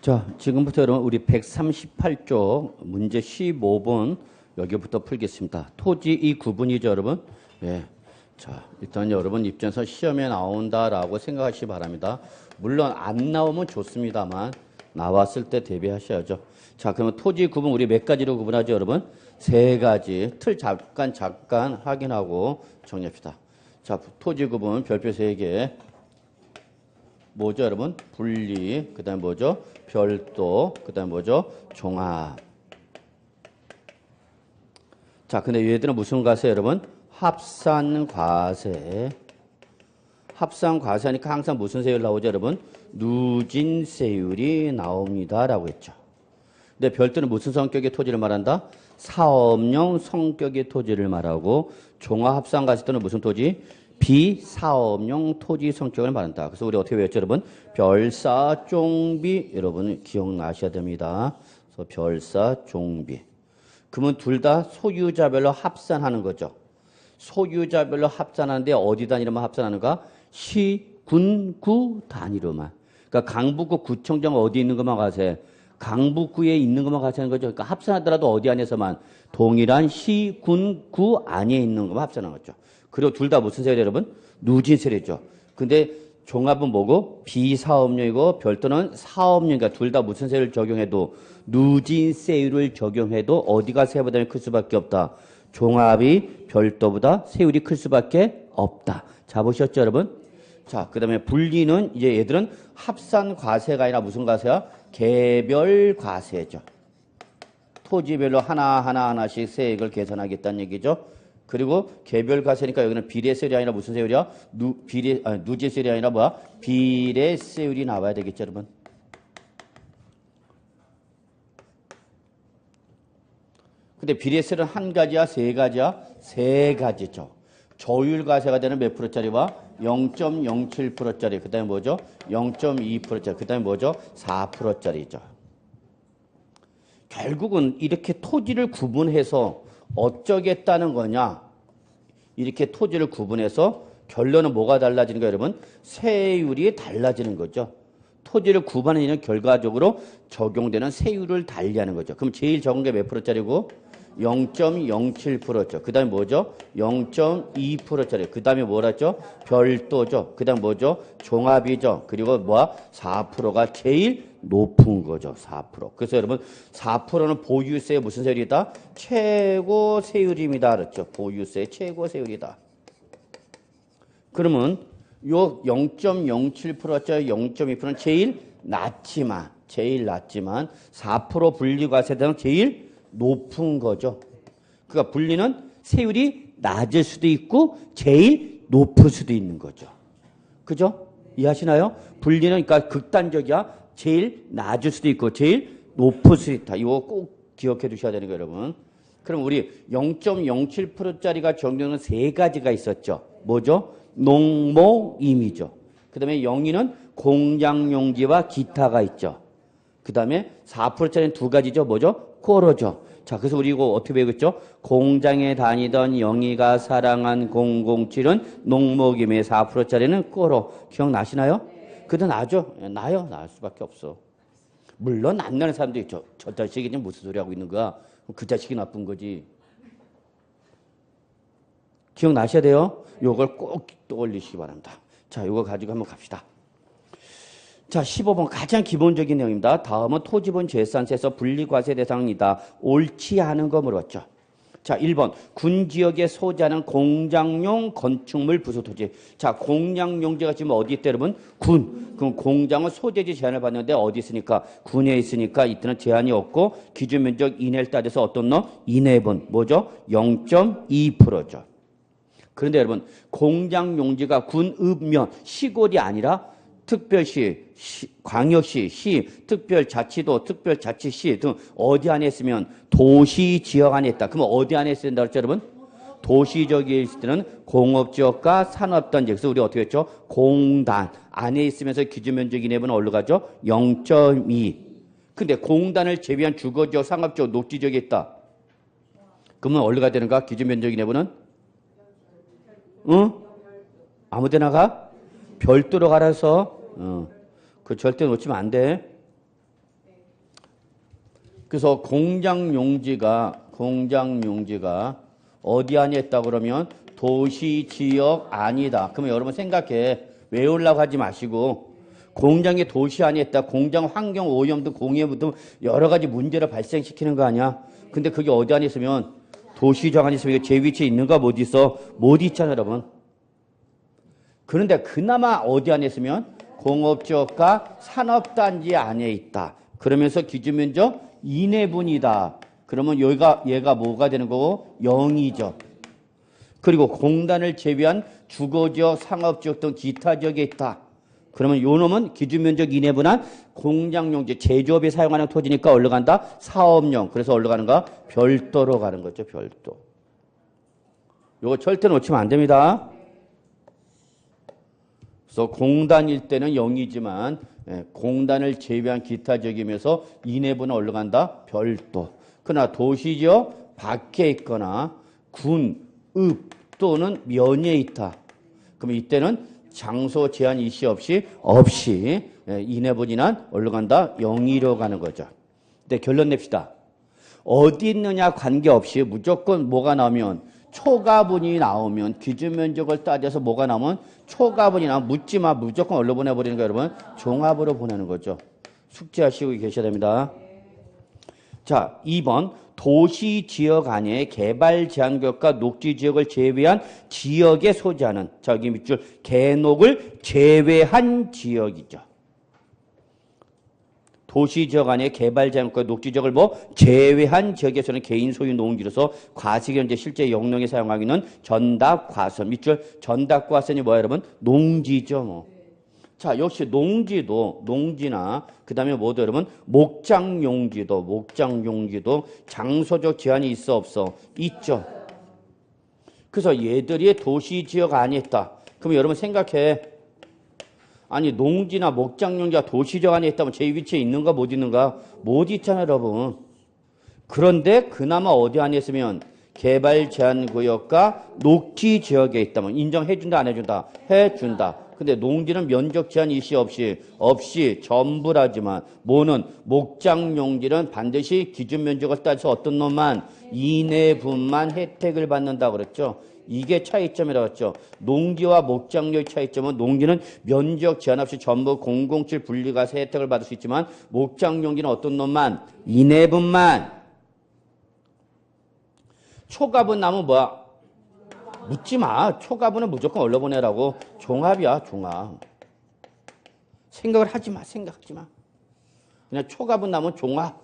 자, 지금부터 여러분 우리 138쪽 문제 15번 여기부터 풀겠습니다. 토지 이 구분이죠, 여러분? 예. 자, 일단 여러분 입장에서 시험에 나온다라고 생각하시기 바랍니다. 물론 안 나오면 좋습니다만 나왔을 때 대비하셔야죠. 자, 그러면 토지 구분 우리 몇 가지로 구분하죠, 여러분? 세 가지. 틀 잠깐 확인하고 정리합시다. 자, 토지 구분 별표 3개. 뭐죠, 여러분? 분리, 그 다음에 뭐죠? 별도, 그 다음에 뭐죠? 종합. 자, 근데 얘들은 무슨 과세, 여러분? 합산과세. 합산과세하니까 항상 무슨 세율 나오죠, 여러분? 누진세율이 나옵니다. 라고 했죠. 근데 별도는 무슨 성격의 토지를 말한다? 사업용 성격의 토지를 말하고, 종합합산과세 또는 무슨 토지? 비사업용 토지 성격을 말한다. 그래서 우리 어떻게 외웠죠, 여러분? 별사종비, 여러분 기억나셔야 됩니다. 그래서 별사종비. 그러면 둘 다 소유자별로 합산하는 거죠. 소유자별로 합산하는데 어디 단위로만 합산하는가? 시, 군, 구 단위로만. 그러니까 강북구 구청장 어디 있는 것만 가세? 강북구에 있는 것만 가세하는 거죠. 그러니까 합산하더라도 어디 안에서만? 동일한 시, 군, 구 안에 있는 것만 합산하는 거죠. 그리고 둘 다 무슨 세율이에요, 여러분? 누진세율이죠. 근데 종합은 뭐고? 비사업용이고 별도는 사업용이니까 둘 다 무슨 세율을 적용해도 누진세율을 적용해도 어디가 세보다 클 수밖에 없다. 종합이 별도보다 세율이 클 수밖에 없다. 자, 보셨죠, 여러분? 자, 그 다음에 분리는 이제 얘들은 합산과세가 아니라 무슨 과세야? 개별과세죠. 토지별로 하나씩 세액을 계산하겠다는 얘기죠. 그리고 개별과세니까 여기는 비례세율이 아니라 무슨 세율이야? 누진세율이 아니라 뭐야? 비례세율이 나와야 되겠죠, 여러분? 근데 비례세율은 한 가지야, 세 가지야? 세 가지죠. 조율과세가 되는 몇 프로짜리와 0.07%짜리, 그 다음에 뭐죠? 0.2%짜리, 그 다음에 뭐죠? 4%짜리죠. 결국은 이렇게 토지를 구분해서 어쩌겠다는 거냐? 이렇게 토지를 구분해서 결론은 뭐가 달라지는 거예요, 여러분? 세율이 달라지는 거죠. 토지를 구분하는 결과적으로 적용되는 세율을 달리하는 거죠. 그럼 제일 적은 게 몇 프로짜리고? 0.07%죠. 그 다음에 뭐죠? 0.2%짜리. 그 다음에 뭐랬죠? 별도죠. 그 다음 뭐죠? 종합이죠. 그리고 뭐야? 4%가 제일 높은 거죠. 4%. 그래서 여러분 4%는 보유세의 무슨 세율이다? 최고 세율입니다. 그렇죠? 보유세의 최고 세율이다. 그러면 요 0.07%짜리 0.2%는 제일 낮지만 4% 분리과세대는 제일 높은 거죠. 그러니까 분리는 세율이 낮을 수도 있고 제일 높을 수도 있는 거죠. 그죠? 이해하시나요? 분리는 그러니까 극단적이야. 제일 낮을 수도 있고 제일 높을 수도 있다. 이거 꼭 기억해 두셔야 되는 거예요, 여러분. 그럼 우리 0.07%짜리가 적용되는 세 가지가 있었죠. 뭐죠? 농목임이죠. 그 다음에 0이는 공장용지와 기타가 있죠. 그 다음에 4%짜리는 두 가지죠. 뭐죠? 꼬로죠. 자, 그래서 우리 이거 어떻게 배우겠죠? 공장에 다니던 영희가 사랑한 007은 농목임의 4%짜리는 꼬로. 기억나시나요? 그도 나죠? 나요? 날 수밖에 없어. 물론 안 나는 사람도 있죠. 저 자식이 무슨 소리 하고 있는 거야? 그 자식이 나쁜 거지. 기억나셔야 돼요? 요걸 꼭 떠올리시기 바랍니다. 자, 요거 가지고 한번 갑시다. 자, 15번 가장 기본적인 내용입니다. 다음은 토지분 재산세에서 분리과세 대상이다. 옳지 않은 거 물었죠. 자, 1번 군지역에 소재하는 공장용 건축물 부수토지. 자, 공장용지가 지금 어디 있대, 여러분? 군. 그럼 공장은 소재지 제한을 받는데 어디 있으니까? 군에 있으니까 이때는 제한이 없고 기준면적 이내를 따져서 어떤 너? 이내분. 뭐죠? 0.2%죠. 그런데 여러분 공장용지가 군읍면 시골이 아니라 특별시, 광역시, 시, 특별자치도, 특별자치시 등 어디 안에 있으면 도시 지역 안에 있다. 그러면 어디 안에 있어야 된다고 했죠, 여러분? 도시 지역에 있을 때는 공업지역과 산업단지. 그래서 우리 어떻게 했죠? 공단 안에 있으면서 기준면적 이내분은 어디로 가죠? 0.2. 근데 공단을 제외한 주거지역, 상업지역, 녹지지역에 있다. 그러면 어디로 가야 되는가? 기준면적 이내분은? 응? 아무데나 가? 별도로 가라서 그 절대 놓치면 안 돼. 그래서 공장용지가 어디 안에 있다 그러면 도시 지역 아니다. 그러면 여러분 생각해. 외우려고 하지 마시고 공장이 도시 안에 있다. 공장 환경 오염 등 공해 등 여러 가지 문제를 발생시키는 거 아니야. 근데 그게 어디 안에 있으면 도시 지역 안에 있으면 제 위치에 있는가 못 있어? 못 있잖아, 여러분. 그런데 그나마 어디 안에 있으면 공업지역과 산업단지 안에 있다. 그러면서 기준면적 이내분이다. 그러면 얘가 뭐가 되는 거고? 0이죠. 그리고 공단을 제외한 주거지역, 상업지역 등 기타 지역에 있다. 그러면 요 놈은 기준면적 이내분한 공장용지, 제조업에 사용하는 토지니까 어디로 간다? 사업용. 그래서 어디로 가는가? 별도로 가는 거죠. 별도. 요거 절대 놓치면 안 됩니다. 그래서 공단일 때는 0이지만 공단을 제외한 기타 지역이면서 이내분은 어디로 간다? 별도. 그러나 도시지역 밖에 있거나 군, 읍 또는 면에 있다. 그럼 이때는 장소 제한 일시 없이 이내분이난 어디로 간다? 0이로 가는 거죠. 근데 결론 냅시다. 어디 있느냐 관계없이 무조건 뭐가 나오면 초가분이 나오면 기준 면적을 따져서 뭐가 나오면 초가분이 나오면 묻지마. 무조건 어디로 보내버리는 거예요, 여러분? 종합으로 보내는 거죠. 숙지하시고 계셔야 됩니다. 자, 2번. 도시 지역 안에 개발 제한구역과 녹지 지역을 제외한 지역에 소재하는, 자, 여기 밑줄 개녹을 제외한 지역이죠. 도시 지역 안에 개발 제한구역과 녹지 지역을 제외한 지역에서는 개인 소유 농지로서 과세 현재 실제 영농에 사용하고 있는 전답 과선. 밑줄 전답 과선이 뭐야, 여러분? 농지죠, 자, 역시 농지나 그다음에 뭐도 여러분? 목장용지도 장소적 제한이 있어 없어? 있죠. 그래서 얘들이 도시 지역 안에 있다. 그럼 여러분 생각해. 아니 농지나 목장용지가 도시 지역 안에 있다면 제 위치에 있는가 못 있는가? 못 있잖아요, 여러분. 그런데 그나마 어디 안에 있으면 개발 제한 구역과 녹지 지역에 있다면 인정해준다 안 해준다? 해준다. 근데 농지는 면적 제한 일시 없이 전부라지만 뭐는 목장용지는 반드시 기준 면적을 따져서 어떤 놈만 이내분만 혜택을 받는다 그랬죠. 이게 차이점이라고 했죠. 농지와 목장용의 차이점은 농지는 면적 제한 없이 전부 007 분리과세 혜택을 받을 수 있지만 목장용지는 어떤 놈만 이내분만. 초가분 나무 뭐야? 묻지 마. 초가분은 무조건 얼려보내라고. 종합이야, 종합. 생각을 하지 마, 생각하지 마. 그냥 초가분 나면 종합.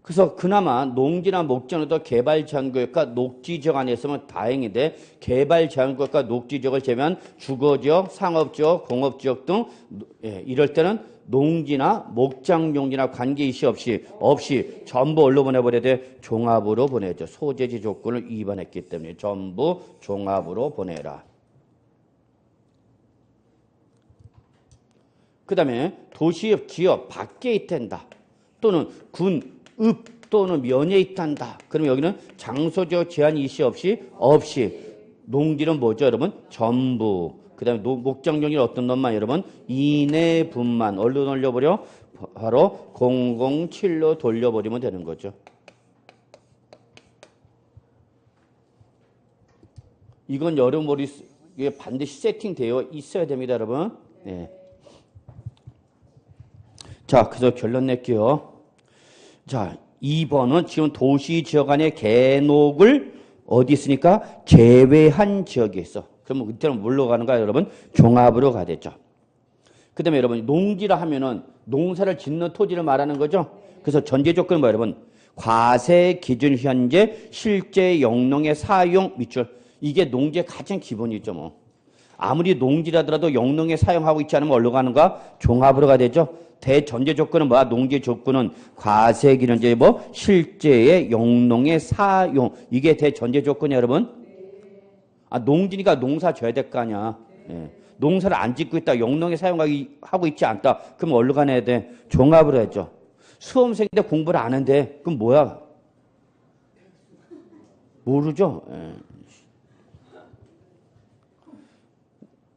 그래서 그나마 농지나 목장에도 개발 제한구역과 녹지 지역 안에 있으면 다행인데 개발 제한구역과 녹지 지역을 제외한 주거지역, 상업지역, 공업지역 등 이럴 때는 농지나 목장용지나 관계일시 없이 전부 어디로 보내버려야 돼? 종합으로 보내죠. 소재지 조건을 위반했기 때문에 전부 종합으로 보내라. 그 다음에 도시의 지역 밖에 있단다. 또는 군, 읍 또는 면에 있단다. 그러면 여기는 장소적 제한 일시 없이 농지는 뭐죠, 여러분? 전부. 그 다음에 목장용이 어떤 놈만 여러분? 이내분만. 얼로 돌려버려? 바로 007로 돌려버리면 되는 거죠. 이건 여러분 머릿속에 반드시 세팅되어 있어야 됩니다, 여러분. 네. 자, 그래서 결론 낼게요. 자, 2번은 지금 도시 지역 안에 개녹을 어디 있으니까 제외한 지역에 있어. 그러면 그때는 뭘로 가는가, 여러분? 종합으로 가야 되죠. 그 다음에 여러분, 농지라 하면은 농사를 짓는 토지를 말하는 거죠. 그래서 전제 조건은 뭐야, 여러분? 과세 기준 현재 실제 영농의 사용 밑줄. 이게 농지의 가장 기본이죠, 뭐. 아무리 농지라더라도 영농에 사용하고 있지 않으면 어디로 가는가? 종합으로 가야 되죠. 대전제 조건은 뭐야? 농지 조건은 과세 기준 현재 실제의 영농의 사용. 이게 대전제 조건이야, 여러분. 아, 농지니까 농사 져야 될 거 아니야. 예. 농사를 안 짓고 있다. 영농에 사용하고 있지 않다. 그럼 어디로 가야 돼? 종합으로 했죠. 수험생인데 공부를 안 하는데 그럼 뭐야? 모르죠? 예.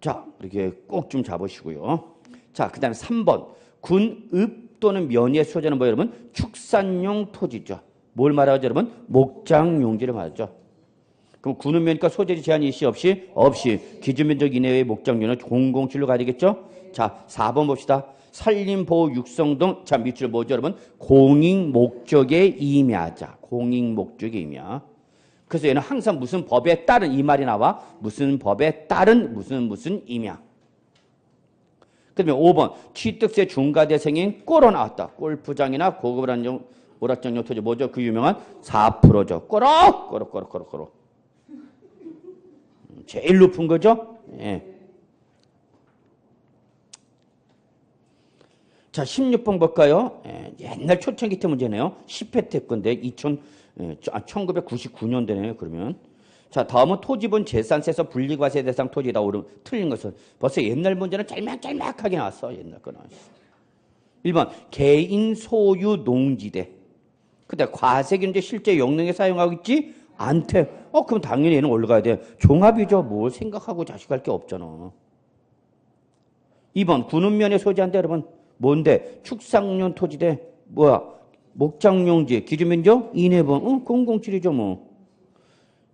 자, 이렇게 꼭 좀 잡으시고요. 자, 그 다음에 3번. 군, 읍 또는 면의 소재는 뭐 여러분? 축산용 토지죠. 뭘 말하죠 여러분? 목장용지를 말하죠. 그럼 구는 면과 소재지 제한 일시 없이? 없이. 기준면적 이내의 목장용은 공공칠로 가야 되겠죠? 자, 4번 봅시다. 산림, 보호, 육성 등, 자, 밑줄 뭐죠, 여러분? 공익 목적에 임야자. 공익 목적에 임야. 그래서 얘는 항상 무슨 법에 따른 이 말이 나와. 무슨 법에 따른 무슨 임야. 그 다음에 5번. 취득세 중과대상인 꼴로 나왔다. 골프장이나 고급 오락장용 토지 뭐죠? 그 유명한 4%죠. 꼬록. 제일 높은 거죠? 예. 자, 16번 볼까요? 옛날 초창기 때 문제네요. 10회 때 건데 1999년대네요. 그러면 자, 다음은 토지분 재산세에서 분리과세 대상 토지다. 오름 틀린 것은 벌써 옛날 문제는 짤막하게 나왔어. 옛날 거는. 1번 개인 소유 농지대. 근데 과세균제 실제 영농에 사용하고 있지 않대. 그럼 당연히 얘는 올라가야 돼. 종합이죠. 뭘 생각하고 자식할 게 없잖아. 2번 군읍면에 소지한대 여러분. 뭔데? 축산용 토지대. 뭐야? 목장용지. 기준면적 이내분. 007이죠 뭐.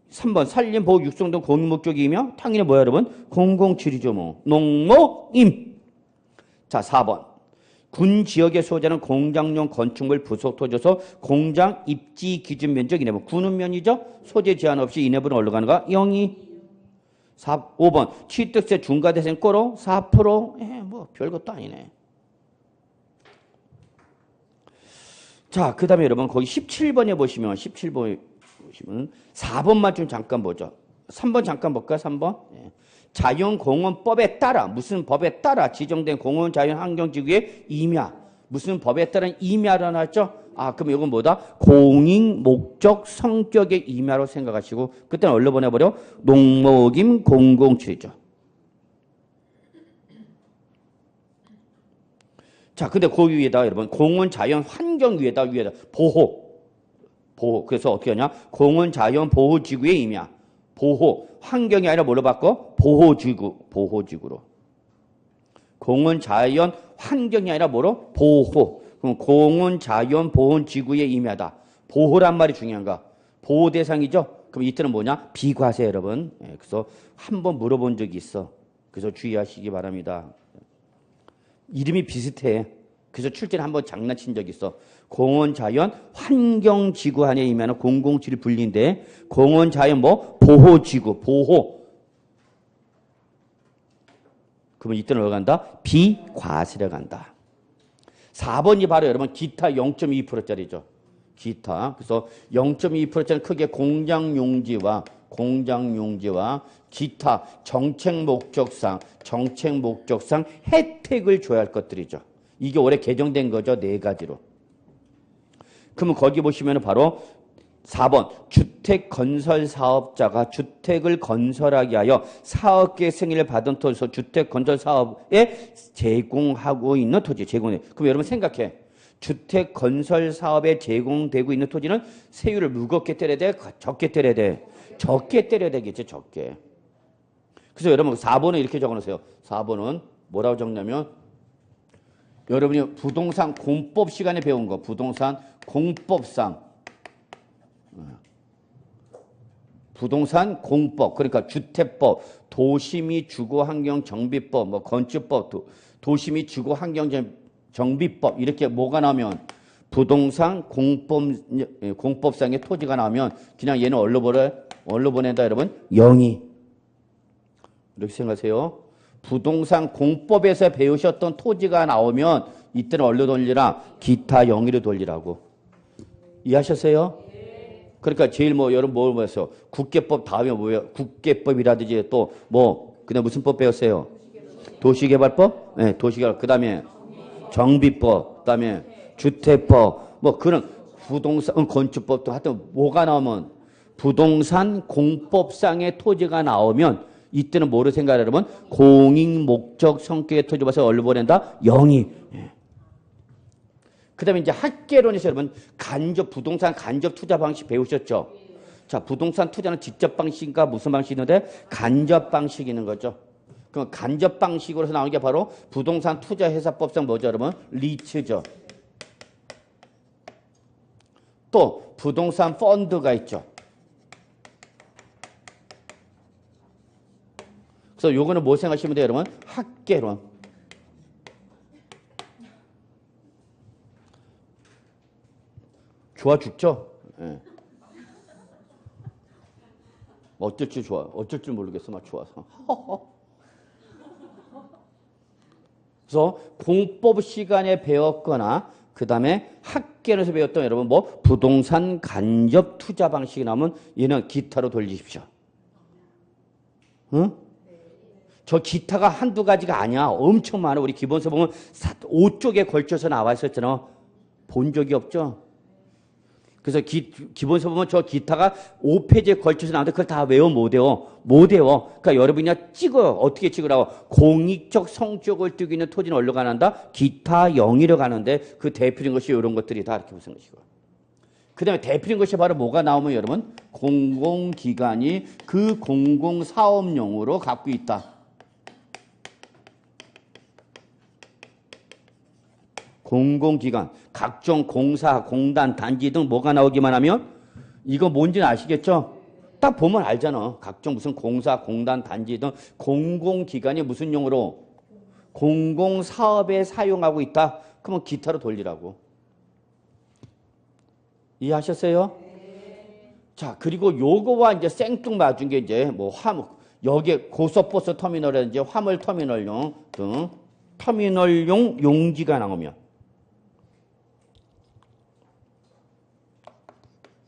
3번 산림, 보호, 육성 등 공익목적이며 당연히 뭐야 여러분? 007이죠 뭐. 농모임. 자, 4번. 군 지역의 소재는 공장용 건축물 부속 토지여서 공장 입지 기준 면적 이내분. 군읍면이죠? 소재 제한 없이 이내분은 어디로 가는가? 0이. 5번. 취득세 중과대상 꼬로 4%. 뭐 별것도 아니네. 자, 그 다음에 여러분 거기 17번에 보시면 4번만 좀 잠깐 보죠. 3번 잠깐 볼까요? 3번. 자연공원법에 따라 무슨 법에 따라 지정된 공원 자연환경지구의 임야. 무슨 법에 따른 임야로 나왔죠? 그럼 이건 뭐다? 공익 목적 성격의 임야로 생각하시고 그때는 얼른 보내버려? 농목임 007이죠. 자, 근데 그 위에다가 여러분 공원 자연 환경 위에다 보호. 그래서 어떻게 하냐? 공원 자연 보호 지구의 임야. 보호. 환경이 아니라 뭘로 바꿔? 보호지구로. 공원 자연 환경이 아니라 뭐로? 보호. 그럼 공원 자연 보호 지구의 임야다. 보호란 말이 중요한가? 보호 대상이죠? 그럼 이때는 뭐냐? 비과세 여러분. 그래서 한번 물어본 적이 있어. 그래서 주의하시기 바랍니다. 이름이 비슷해. 그래서 출제는 한번 장난친 적이 있어. 공원 자연 환경 지구 안에 임하는 007이 불린데 공원 자연 뭐 보호 지구 보호. 그러면 이때는 어디 간다? 비과세로 간다. 4번이 바로 여러분 기타 0.2%짜리죠. 기타. 그래서 0.2%짜리 크게 공장용지와 기타 정책 목적상 혜택을 줘야 할 것들이죠. 이게 올해 개정된 거죠. 4가지로. 그러면 거기 보시면 바로 4번 주택건설사업자가 주택을 건설하기 위하여 사업계 승인을 받은 토지에서 주택건설사업에 제공하고 있는 토지. 그럼 여러분 생각해. 주택건설사업에 제공되고 있는 토지는 세율을 무겁게 때려야 돼? 적게 때려야 돼? 적게 때려야 되겠지. 적게. 그래서 여러분 4번은 이렇게 적어놓으세요. 4번은 뭐라고 적냐면 여러분이 부동산 공법 시간에 배운 거. 부동산 공법상. 부동산 공법. 그러니까 주택법, 도시및 주거환경정비법, 뭐 건축법, 도시및 주거환경정비법 이렇게 뭐가 나오면 부동산 공법상의 토지가 나오면 그냥 얘는 얼로 보낸다 여러분? 0이. 이렇게 생각하세요. 부동산 공법에서 배우셨던 토지가 나오면 이때는 얼로 돌리라? 기타 0으로 돌리라고. 이해하셨어요? 그러니까 제일 여러분 뭘 배웠어요? 국계법 다음에 뭐예요? 국계법이라든지 또 그다음 무슨 법 배웠어요? 도시개발법? 네, 도시개발. 그다음에 정비법, 그다음에 주택법, 그런 부동산 건축법도 하여튼 뭐가 나오면 부동산 공법상의 토지가 나오면 이때는 뭐를 생각하라 여러분? 공익 목적 성격의 토지 봐서 얼로 보낸다? 0이. 그 다음에 이제 학계론에서 여러분 부동산 간접 투자 방식 배우셨죠? 자, 부동산 투자는 직접 방식인가 무슨 방식이 있는데? 간접 방식이 있는 거죠. 그럼 간접 방식으로서 나오는 게 바로 부동산 투자 회사법상 뭐죠, 여러분? 리츠죠. 또 부동산 펀드가 있죠. 그래서 요거는 뭐 생각하시면 돼요, 여러분? 학계론. 좋아 죽죠? 예. 어쩔 줄 좋아. 어쩔 줄 모르겠어. 막 좋아서. 그래서 공법 시간에 배웠거나 그 다음에 학계론에서 배웠던 여러분 뭐 부동산 간접 투자 방식이 나오면 얘는 기타로 돌리십시오. 응? 저 기타가 한두 가지가 아니야. 엄청 많아. 우리 기본서 보면 5쪽에 걸쳐서 나와 있었잖아. 본 적이 없죠? 그래서 기본서 보면 저 기타가 5페이지에 걸쳐서 나오는데 그걸 다 외워 못 외워. 못 외워. 그러니까 여러분이 그냥 찍어요. 어떻게 찍으라고? 공익적 성격을 띠고 있는 토지는 어디로 가는다? 기타 영위로 가는데 그 대표적인 것이 이런 것들이 다 이렇게 무슨 것이고. 그 다음에 대표적인 것이 바로 뭐가 나오면 여러분? 공공기관이 그 공공사업용으로 갖고 있다. 공공기관, 각종 공사, 공단, 단지 등 뭐가 나오기만 하면 이거 뭔지는 아시겠죠? 딱 보면 알잖아. 각종 무슨 공사, 공단, 단지 등 공공기관이 무슨 용으로? 공공사업에 사용하고 있다. 그러면 기타로 돌리라고. 이해하셨어요? 네. 자, 그리고 요거와 이제 생뚱맞은 게 이제 뭐 여기에 고속버스 터미널이라든지 화물 터미널용 등 터미널용 용지가 나오면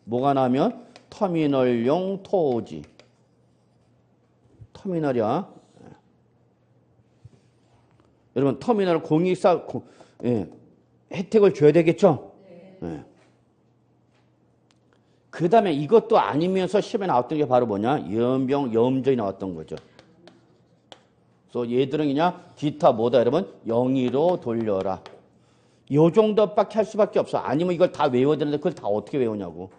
뭐가 나오면 터미널용 토지. 터미널이야. 여러분 터미널 공익사 혜택을 줘야 되겠죠? 네. 그 다음에 이것도 아니면서 시험에 나왔던 게 바로 뭐냐? 연병, 염전이 나왔던 거죠. 그래서 얘들은 그냥 기타 뭐다 여러분? 영의로 돌려라. 요 정도밖에 할 수밖에 없어. 아니면 이걸 다 외워야 되는데 그걸 다 어떻게 외우냐고.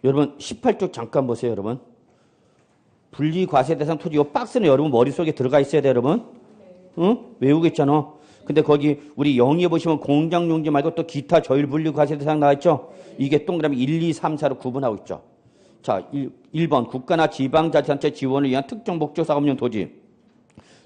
여러분 18쪽 잠깐 보세요. 여러분 분리과세대상 토지 이 박스는 여러분 머릿속에 들어가 있어야 돼요. 여러분 응? 외우겠잖아. 근데 거기 우리 영의에 보시면 공장용지 말고 또 기타 조율 분리과세대상 나와있죠. 이게 동그라미 1, 2, 3, 4로 구분하고 있죠. 자 1번 국가나 지방자치단체 지원을 위한 특정 목적 사업용 토지.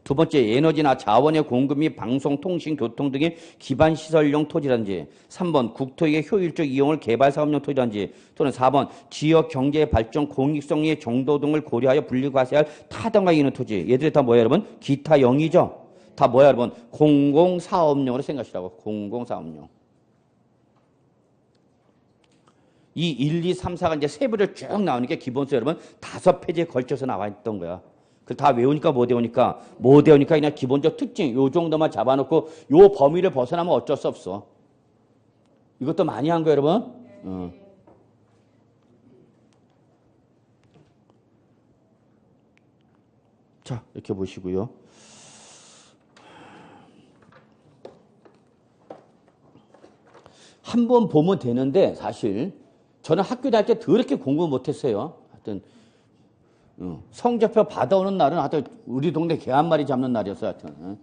두 번째 에너지나 자원의 공급 및 방송, 통신, 교통 등의 기반시설용 토지라든지 3번 국토의 효율적 이용을 개발사업용 토지라든지 또는 4번 지역 경제 발전 공익성의 정도 등을 고려하여 분리과세할 타당하게 있는 토지. 얘들이 다 뭐야 여러분? 기타 영이죠. 다 뭐야 여러분? 공공사업용으로 생각하시라고. 공공사업용. 이 1, 2, 3, 4가 이제 세부를 쭉 나오는 게 기본서 여러분 5페이지에 걸쳐서 나와 있던 거야. 그걸 다 외우니까 못 외우니까 그냥 기본적 특징 요 정도만 잡아놓고 요 범위를 벗어나면 어쩔 수 없어. 이것도 많이 한 거예요 여러분. 자 이렇게 보시고요. 한 번 보면 되는데 사실 저는 학교 다닐 때 더럽게 공부 못했어요. 하여튼 성적표 받아오는 날은 하여튼 우리 동네 개 한 마리 잡는 날이었어요. 하여튼.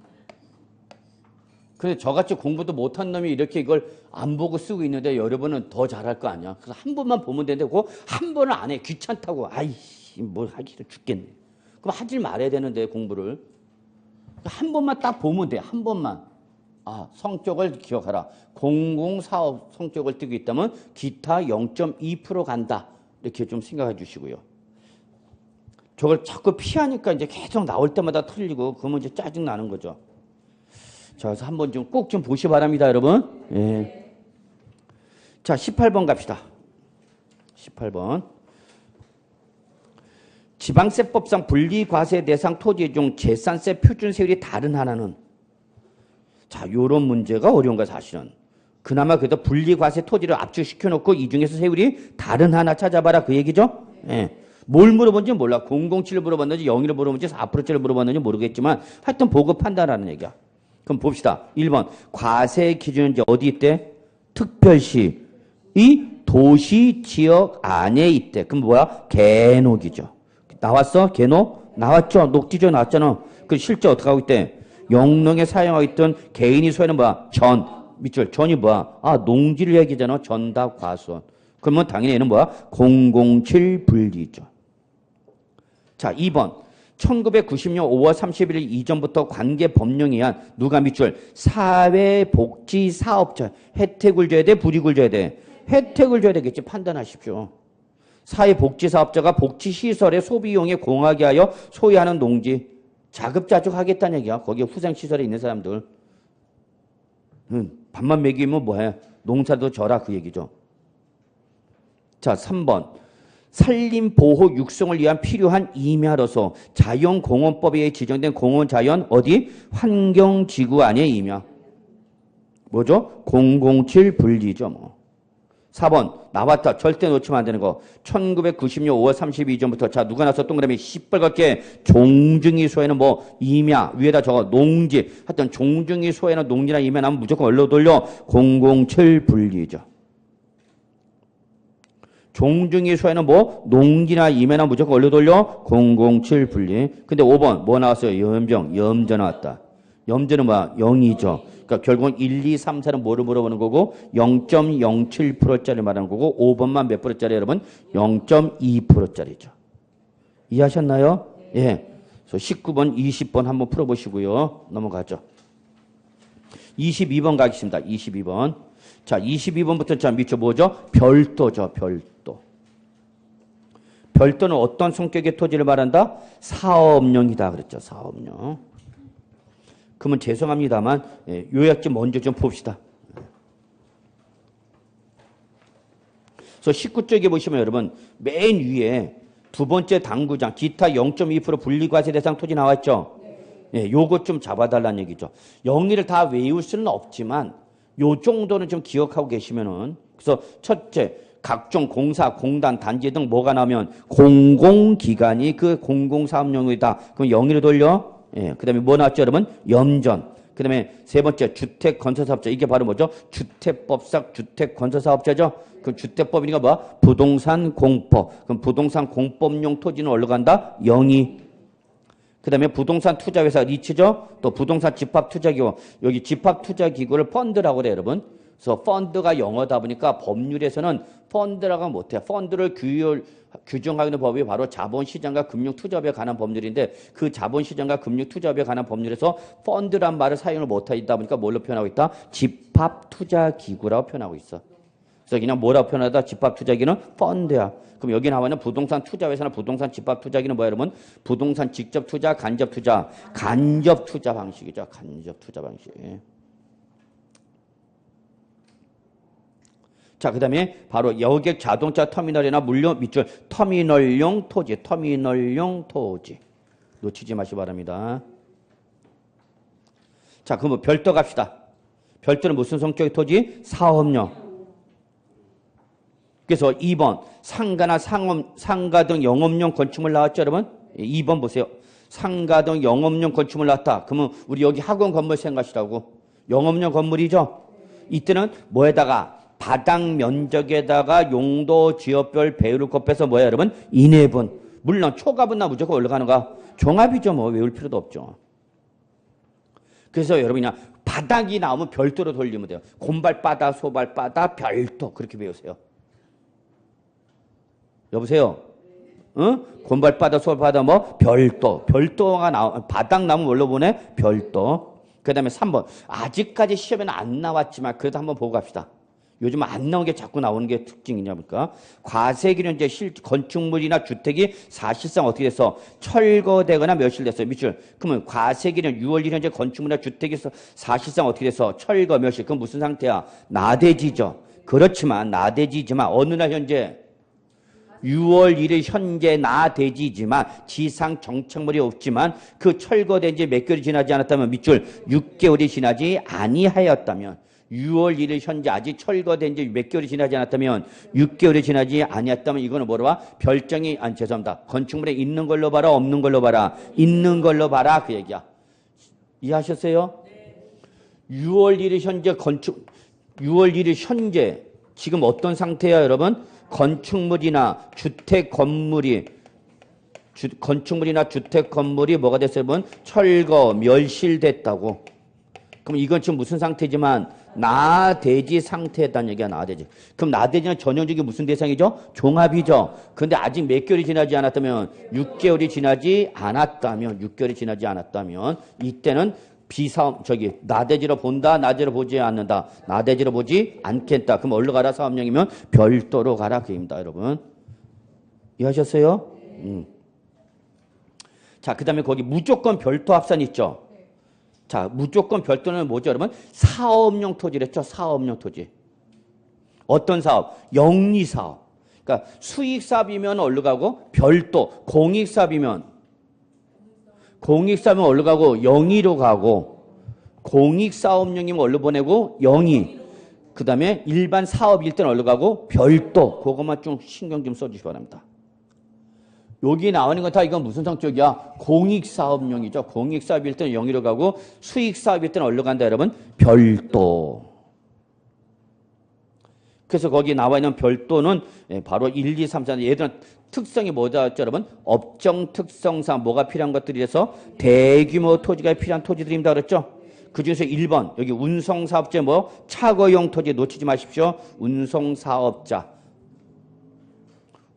근데 저같이 공부도 못한 놈이 이렇게 이걸 안 보고 쓰고 있는데 여러분은 더 잘할 거 아니야. 그래서 한 번만 보면 되는데 그거 한 번을 안 해. 귀찮다고. 아이씨 뭘 하기를 죽겠네. 그럼 하질 말아야 되는데 공부를. 한 번만 딱 보면 돼. 한 번만. 아 성격을 기억하라. 공공사업 성격을 띠고 있다면 기타 0.2% 간다. 이렇게 좀 생각해 주시고요. 저걸 자꾸 피하니까 이제 계속 나올 때마다 틀리고 그러면 이제 짜증 나는 거죠. 자, 그래서 한번 좀 꼭 좀 보시 바랍니다, 여러분. 예. 자, 18번 갑시다. 18번. 지방세법상 분리과세 대상 토지 중 재산세 표준 세율이 다른 하나는 자, 요런 문제가 어려운 거야, 사실은. 그나마 그래도 분리과세 토지를 압축시켜 놓고 이 중에서 세율이 다른 하나 찾아봐라 그 얘기죠? 예. 뭘 물어본지 몰라. 007을 물어봤는지 01을 물어봤는지 4%를 물어봤는지 모르겠지만 하여튼 보고 판단하는 얘기야. 그럼 봅시다. 1번 과세 기준은 이제 어디 있대? 특별시 이 도시 지역 안에 있대. 그럼 뭐야? 개녹이죠. 나왔어? 개녹? 나왔죠. 녹지조 나왔잖아. 그 실제 어떻게 하고 있대? 영농에 사용하고 있던 개인이 소유하는 뭐야? 전. 밑줄. 전이 뭐야? 아, 농지를 얘기잖아. 전답 과수원. 그러면 당연히 얘는 뭐야? 007 분리죠. 자, 2번. 1990년 5월 31일 이전부터 관계 법령에 의한 누가 밑줄 사회복지사업자 혜택을 줘야 돼? 불이익을 줘야 돼? 혜택을 줘야 되겠지. 판단하십시오. 사회복지사업자가 복지시설의 소비용에 공하게 하여 소유하는 농지 자급자족하겠다는 얘기야. 거기에 후생시설에 있는 사람들. 밥만 먹이면 뭐해? 농사도 져라 그 얘기죠. 자, 3번. 산림보호 육성을 위한 필요한 임야로서 자연공원법에 지정된 공원자연 어디? 환경지구 안에 임야. 뭐죠? 007 분리죠. 뭐. 4번. 나왔다. 절대 놓치면 안 되는 거. 1990년 5월 32일 전부터 자 누가 나서 동그라미 시뻘겋게 종중이 소에는 뭐 임야 위에다 적어 농지 하여튼 종중이 소에는 농지나 임야 나면 무조건 얼로 돌려 007 분리죠. 종중이 소에는 뭐 농지나 임야나 무조건 얼로 돌려 007 분리. 근데 5번 뭐 나왔어요? 염전 나왔다. 염전은 뭐야? 0이죠. 그러니까 결국은 1, 2, 3, 4는 뭐를 물어보는 거고 0.07%짜리 말하는 거고 5번만 몇 프로짜리 여러분? 0.2%짜리죠. 이해하셨나요? 예. 그래서 19번, 20번 한번 풀어보시고요. 넘어가죠. 22번 가겠습니다. 22번. 자, 22번부터 자 밑에 뭐죠? 별도죠. 별도. 별도는 어떤 성격의 토지를 말한다? 사업용이다 그랬죠. 사업용. 그러면 죄송합니다만 요약 좀 먼저 좀 봅시다. 그래서 19쪽에 보시면 여러분 맨 위에 두 번째 당구장 기타 0.2% 분리과세 대상 토지 나왔죠. 예, 요거 좀 잡아달라는 얘기죠. 영리를 다 외울 수는 없지만 요 정도는 좀 기억하고 계시면은 그래서 첫째 각종 공사, 공단, 단지 등 뭐가 나오면 공공기관이 그 공공사업용이다. 그럼 영리를 돌려. 예, 그 다음에 뭐 나왔죠, 여러분? 염전. 그 다음에 세 번째, 주택건설사업자. 이게 바로 뭐죠? 주택법상 주택건설사업자죠? 그럼 주택법이니까 뭐? 부동산 공법. 그럼 부동산 공법용 토지는 어디로 간다? 영이. 그 다음에 부동산 투자회사 리츠죠? 또 부동산 집합투자기구. 여기 집합투자기구를 펀드라고 그래요, 여러분. 그래서 펀드가 영어다 보니까 법률에서는 펀드라고 못해요. 펀드를 규정하는 법이 바로 자본시장과 금융투자업에 관한 법률인데 그 자본시장과 금융투자업에 관한 법률에서 펀드란 말을 사용을 못하다 보니까 뭘로 표현하고 있다? 집합투자기구라고 표현하고 있어. 그래서 그냥 뭐라고 표현하다? 집합투자기는 펀드야. 그럼 여기 나와있는 부동산 투자회사나 부동산 집합투자기는 뭐야 여러분? 부동산 직접투자, 간접투자. 간접투자 방식이죠. 간접투자 방식. 자, 그 다음에 바로 여객 자동차 터미널이나 물류 밑줄 터미널용 토지, 터미널용 토지. 놓치지 마시기 바랍니다. 자, 그럼 별도 갑시다. 별도는 무슨 성격의 토지? 사업용. 그래서 2번 상가나 상가 등 영업용 건축물 나왔죠, 여러분? 2번 보세요. 상가 등 영업용 건축물 나왔다. 그러면 우리 여기 학원 건물 생각하시라고. 영업용 건물이죠? 이때는 뭐에다가 바닥 면적에다가 용도 지역별 배율을 곱해서 뭐야 여러분? 인해분. 물론 초값은 나 무조건 올라가는 거 종합이죠. 뭐 외울 필요도 없죠. 그래서 여러분 그냥 바닥이 나오면 별도로 돌리면 돼요. 곰발바다, 소발바다, 별도 그렇게 배우세요. 여보세요? 응? 곰발바다, 소발바다 뭐? 별도. 별도가 바닥 나오면 뭘로 보내? 별도. 그 다음에 3번. 아직까지 시험에는 안 나왔지만 그래도 한번 보고 갑시다. 요즘 안 나온 게 자꾸 나오는 게 특징이냐 보니까 과세기는 이제 건축물이나 주택이 사실상 어떻게 됐어? 철거되거나 멸실됐어요. 밑줄. 그러면 과세기는 6월 1일 현재 건축물이나 주택이 사실상 어떻게 됐어? 철거 멸실. 그건 무슨 상태야? 나대지죠. 그렇지만 나대지지만 어느 날 현재 6월 1일 현재 나대지지만 지상 정착물이 없지만 그 철거된 지 몇 개월이 지나지 않았다면 밑줄 6개월이 지나지 아니하였다면 6월 1일 현재 아직 철거된 지 몇 개월이 지나지 않았다면 6개월이 지나지 아니었다면 이거는 뭐로 봐? 별정이 죄송합니다. 건축물에 있는 걸로 봐라 없는 걸로 봐라. 있는 걸로 봐라 그 얘기야. 이해하셨어요? 6월 1일 현재 6월 1일 현재 지금 어떤 상태야 여러분? 건축물이나 주택 건물이 건축물이나 주택 건물이 뭐가 됐어요? 여러분? 철거, 멸실됐다고. 그럼 이건 지금 무슨 상태지만 나대지 상태였다는 얘기야. 나대지. 그럼 나대지는 전형적인 무슨 대상이죠? 종합이죠. 근데 아직 몇 개월이 지나지 않았다면 6개월이 지나지 않았다면 이때는 나대지로 본다, 나대지로 보지 않는다, 나대지로 보지 않겠다. 그럼 어디로 가라? 사업용이면 별도로 가라. 그입니다, 여러분. 이해하셨어요? 자, 그 다음에 거기 무조건 별도 합산 있죠? 자, 무조건 별도는 뭐죠, 여러분? 사업용 토지랬죠? 사업용 토지. 어떤 사업? 영리사업. 그러니까 수익사업이면 어디로 가고? 별도. 공익사업이면 어디로 가고? 영리로 가고. 공익사업용이면 어디로 보내고? 영리. 그 다음에 일반 사업일 때는 어디로 가고? 별도. 그것만 좀 신경 좀 써주시기 바랍니다. 여기 나오는 건 다 이건 무슨 성격이야? 공익사업용이죠. 공익사업일 때는 영리로 가고 수익사업일 때는 어디로 간다, 여러분? 별도. 그래서 거기 나와 있는 별도는 바로 1, 2, 3, 4. 얘들은 특성이 뭐죠, 여러분? 업종 특성상 뭐가 필요한 것들이라서 대규모 토지가 필요한 토지들입니다. 그랬죠? 그 중에서 1번, 여기 운송사업자 차거용 토지 놓치지 마십시오. 운송사업자.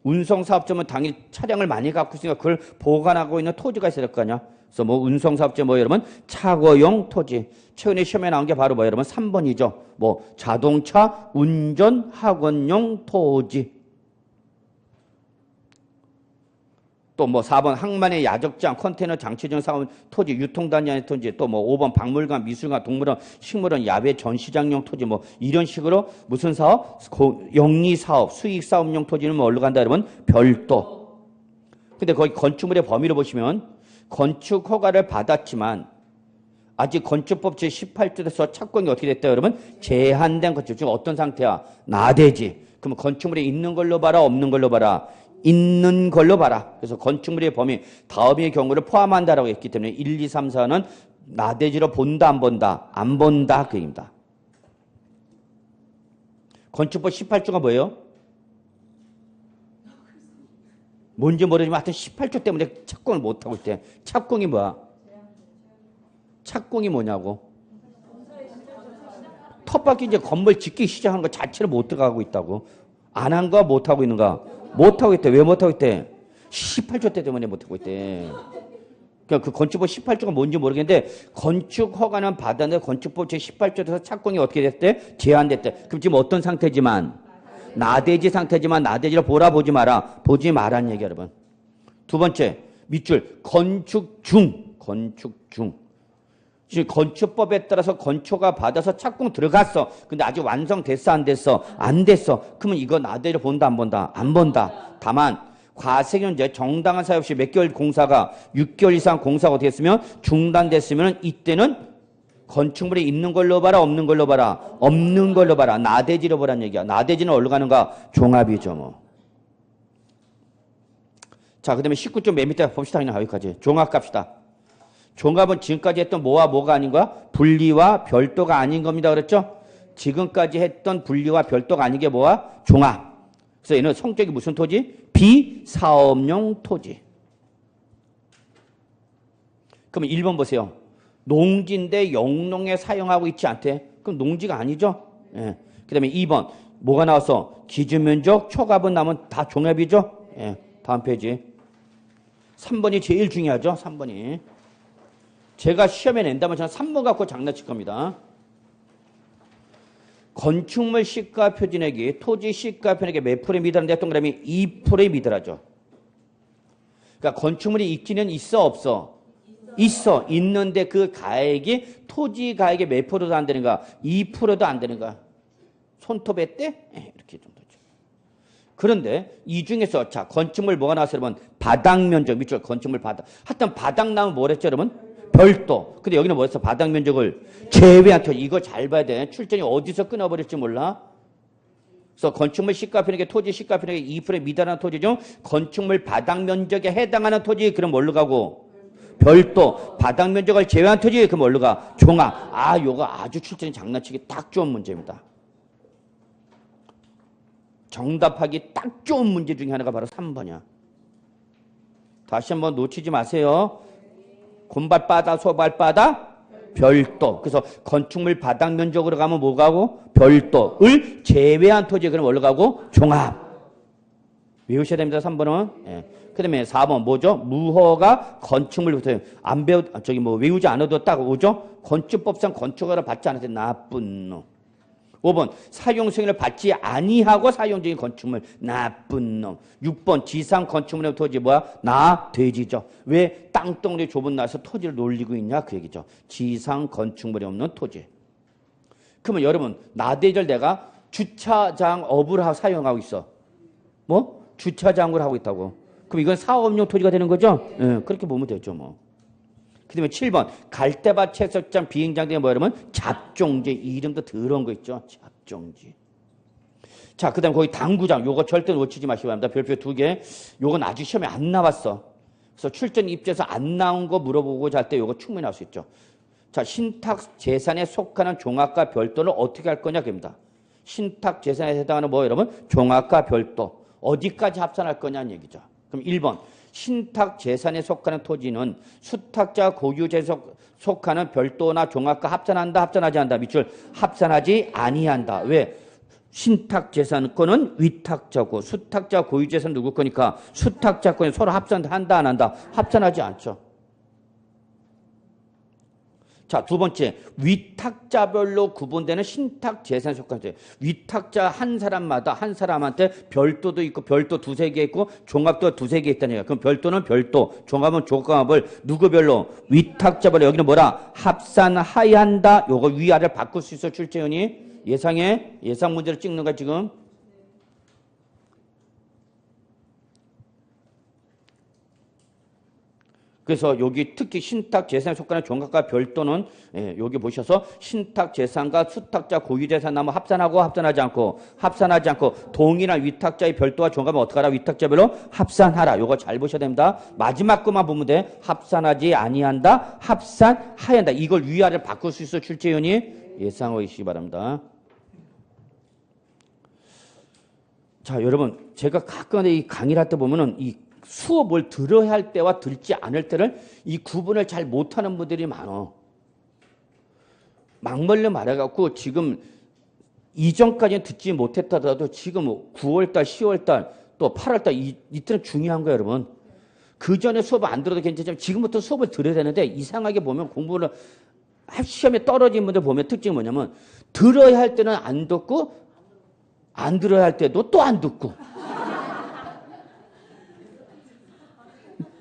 운송사업자면 당연히 차량을 많이 갖고 있으니까 그걸 보관하고 있는 토지가 있어야 될 거 아니야. 그래서 운송사업자 여러분? 차거용 토지. 최근에 시험에 나온 게 바로 여러분? 3번이죠. 자동차 운전 학원용 토지. 또 4번 항만의 야적장, 컨테이너 장치중 사업 토지, 유통단지의 토지, 또 5번 박물관, 미술관, 동물원, 식물원, 야외 전시장용 토지 이런 식으로 무슨 사업? 영리사업, 수익사업용 토지는 어디로 간다 여러분? 별도. 근데 거기 건축물의 범위를 보시면 건축 허가를 받았지만 아직 건축법 제18조에서 착공이 어떻게 됐다 여러분? 제한된 건축. 지금 어떤 상태야? 나대지. 그럼 건축물이 있는 걸로 봐라, 없는 걸로 봐라? 있는 걸로 봐라. 그래서 건축물의 범위 다음의 경우를 포함한다라고 했기 때문에 1, 2, 3, 4는 나대지로 본다, 안 본다? 안 본다. 그 얘기입니다. 건축법 18조가 뭐예요? 뭔지 모르지만 하여튼 18조 때문에 착공을 못하고 있대. 착공이 뭐야? 착공이 뭐냐고? 텃밭이 이제 건물 짓기 시작하는 거 자체를 못 들어가고 있다고. 안 한 거 못하고 있는가? 못하고 있대. 왜 못하고 있대? 18조 때 때문에 못하고 있대. 그러니까 그 건축법 18조가 뭔지 모르겠는데 건축 허가는 받았는데 건축법 제18조에서 착공이 어떻게 됐대? 제한됐대. 그럼 지금 어떤 상태지만? 나대지 상태지만 나대지를 보라 보지 마라. 보지 마라는 얘기 여러분. 두 번째 밑줄 건축 중. 지금 건축법에 따라서 건축허가 받아서 착공 들어갔어. 근데 아직 완성됐어, 안 됐어? 안 됐어. 그러면 이거 나대지를 본다, 안 본다? 안 본다. 다만 과세경제 정당한 사유 없이 몇 개월 공사가 6개월 이상 공사가 어떻게 했으면 중단됐으면 이때는 건축물이 있는 걸로 봐라, 없는 걸로 봐라? 없는 걸로 봐라. 나대지로 보라는 얘기야. 나대지는 어디로 가는가? 종합이죠 자, 그 다음에 19점 맨 밑에 봅시다. 그냥 여기까지. 종합 갑시다. 종합은 지금까지 했던 뭐가 아닌 거야? 분리와 별도가 아닌 겁니다. 그랬죠? 지금까지 했던 분리와 별도가 아닌 게 뭐야? 종합. 그래서 얘는 성격이 무슨 토지? 비사업용 토지. 그럼 1번 보세요. 농지인데 영농에 사용하고 있지 않대. 그럼 농지가 아니죠? 예. 그 다음에 2번. 뭐가 나왔어? 기준면적, 초과분 나오면 다 종합이죠? 예. 다음 페이지. 3번이 제일 중요하죠? 3번이. 제가 시험에 낸다면 저는 3번 갖고 장난칠 겁니다. 건축물 시가 표준액이 토지 시가 표준액의 몇 프로에 미달한데 동그라미 2%에 미달하죠. 그러니까 건축물이 있기는 있어 없어? 있어. 있는데 그 가액이 토지 가액의 몇 프로도 안 되는가? 2%도 안 되는가? 손톱에 때? 이렇게 좀 되죠. 그런데 이 중에서 자 건축물 뭐가 나왔어요 여러분? 바닥 면적 밑줄 건축물 바닥. 하여튼 바닥 나오면 뭐랬죠 여러분? 별도. 근데 여기는 뭐였어? 바닥 면적을 제외한 토지. 이거 잘 봐야 돼. 출전이 어디서 끊어버릴지 몰라. 그래서 건축물 시가표준액의 토지 시가표준액의 2%에 미달하는 토지 중 건축물 바닥 면적에 해당하는 토지 그럼 뭘로 가고? 별도. 바닥 면적을 제외한 토지 그럼 뭘로 가? 종합. 아, 요거 아주 출전이 장난치기 딱 좋은 문제입니다. 정답하기 딱 좋은 문제 중에 하나가 바로 3번이야. 다시 한번 놓치지 마세요. 곤발바다, 소발바다, 별도. 그래서 건축물 바닥 면적으로 가면 뭐 가고? 별도를 제외한 토지. 그럼 뭘로 가고? 종합. 외우셔야 됩니다. 3번은. 예. 그 다음에 4번 뭐죠? 무허가 건축물부터 안 외우지 않아도 딱 오죠? 건축법상 건축허가를 받지 않을 때 나쁜 놈. 5번 사용 승인을 받지 아니하고 사용 중인 건축물 나쁜 놈. 6번 지상 건축물의 토지 뭐야? 나 돼지죠. 왜 땅덩어리 좁은 나라에서 토지를 놀리고 있냐 그 얘기죠. 지상 건축물이 없는 토지. 그러면 여러분 나돼지를 내가 주차장 업을 사용하고 있어. 뭐? 주차장을 하고 있다고. 그럼 이건 사업용 토지가 되는 거죠? 예, 그렇게 보면 되죠 뭐. 그 다음에 7번 갈대밭 채석장 비행장 등에 뭐 여러분 잡종지. 이름도 더러운 거 있죠. 잡종지. 자, 그 다음에 거기 당구장. 요거 절대 놓치지 마시기 바랍니다. 별표 2개. 요건 아직 시험에 안 나왔어. 그래서 출전 입지에서 안 나온 거 물어보고자 할 때 요거 충분히 나올 수 있죠. 자, 신탁 재산에 속하는 종합과 별도를 어떻게 할 거냐 그럽니다. 신탁 재산에 해당하는 뭐 여러분 종합과 별도 어디까지 합산할 거냐는 얘기죠. 그럼 1번 신탁 재산에 속하는 토지는 수탁자 고유재에 속하는 별도나 종합과 합산한다 합산하지 않는다. 밑줄 합산하지 아니한다. 왜? 신탁 재산권은 위탁자고 수탁자 고유재산 누구 거니까 수탁자권이 서로 합산한다 안 한다. 합산하지 않죠. 자, 두 번째, 위탁자별로 구분되는 신탁 재산에 속한 토지. 위탁자 한 사람마다 한 사람한테 별도도 있고 별도 두세 개 있고 종합도 두세 개 있다는 얘기야. 그럼 별도는 별도, 종합은 종합을 누구별로? 위탁자별로. 여기는 뭐라? 합산하여야 한다. 요거 위아래를 바꿀 수 있어 출제원이. 예상해? 예상 문제를 찍는 거야 지금. 그래서 여기 특히 신탁 재산에 속하는 종합과 별도는 여기 보셔서 신탁 재산과 수탁자 고유재산 나면 합산하고 합산하지 않고 동일한 위탁자의 별도와 종합은 어떻게 하라? 위탁자별로 합산하라. 요거 잘 보셔야 됩니다. 마지막 것만 보면 돼. 합산하지 아니한다. 합산하야 한다. 이걸 위아래를 바꿀 수 있어 출제위원이 예상해 주시기 바랍니다. 자, 여러분 제가 가끔 이 강의를 할 때 보면은 이 수업을 들어야 할 때와 듣지 않을 때를 이 구분을 잘 못하는 분들이 많아. 막말로 말해갖고 지금 이전까지는 듣지 못했다더라도 지금 9월달, 10월달, 또 8월달 이때는 중요한 거예요, 여러분. 그 전에 수업 안 들어도 괜찮지만 지금부터 수업을 들어야 되는데 이상하게 보면 공부를 시험에 떨어진 분들 보면 특징이 뭐냐면 들어야 할 때는 안 듣고 안 들어야 할 때도 또 안 듣고.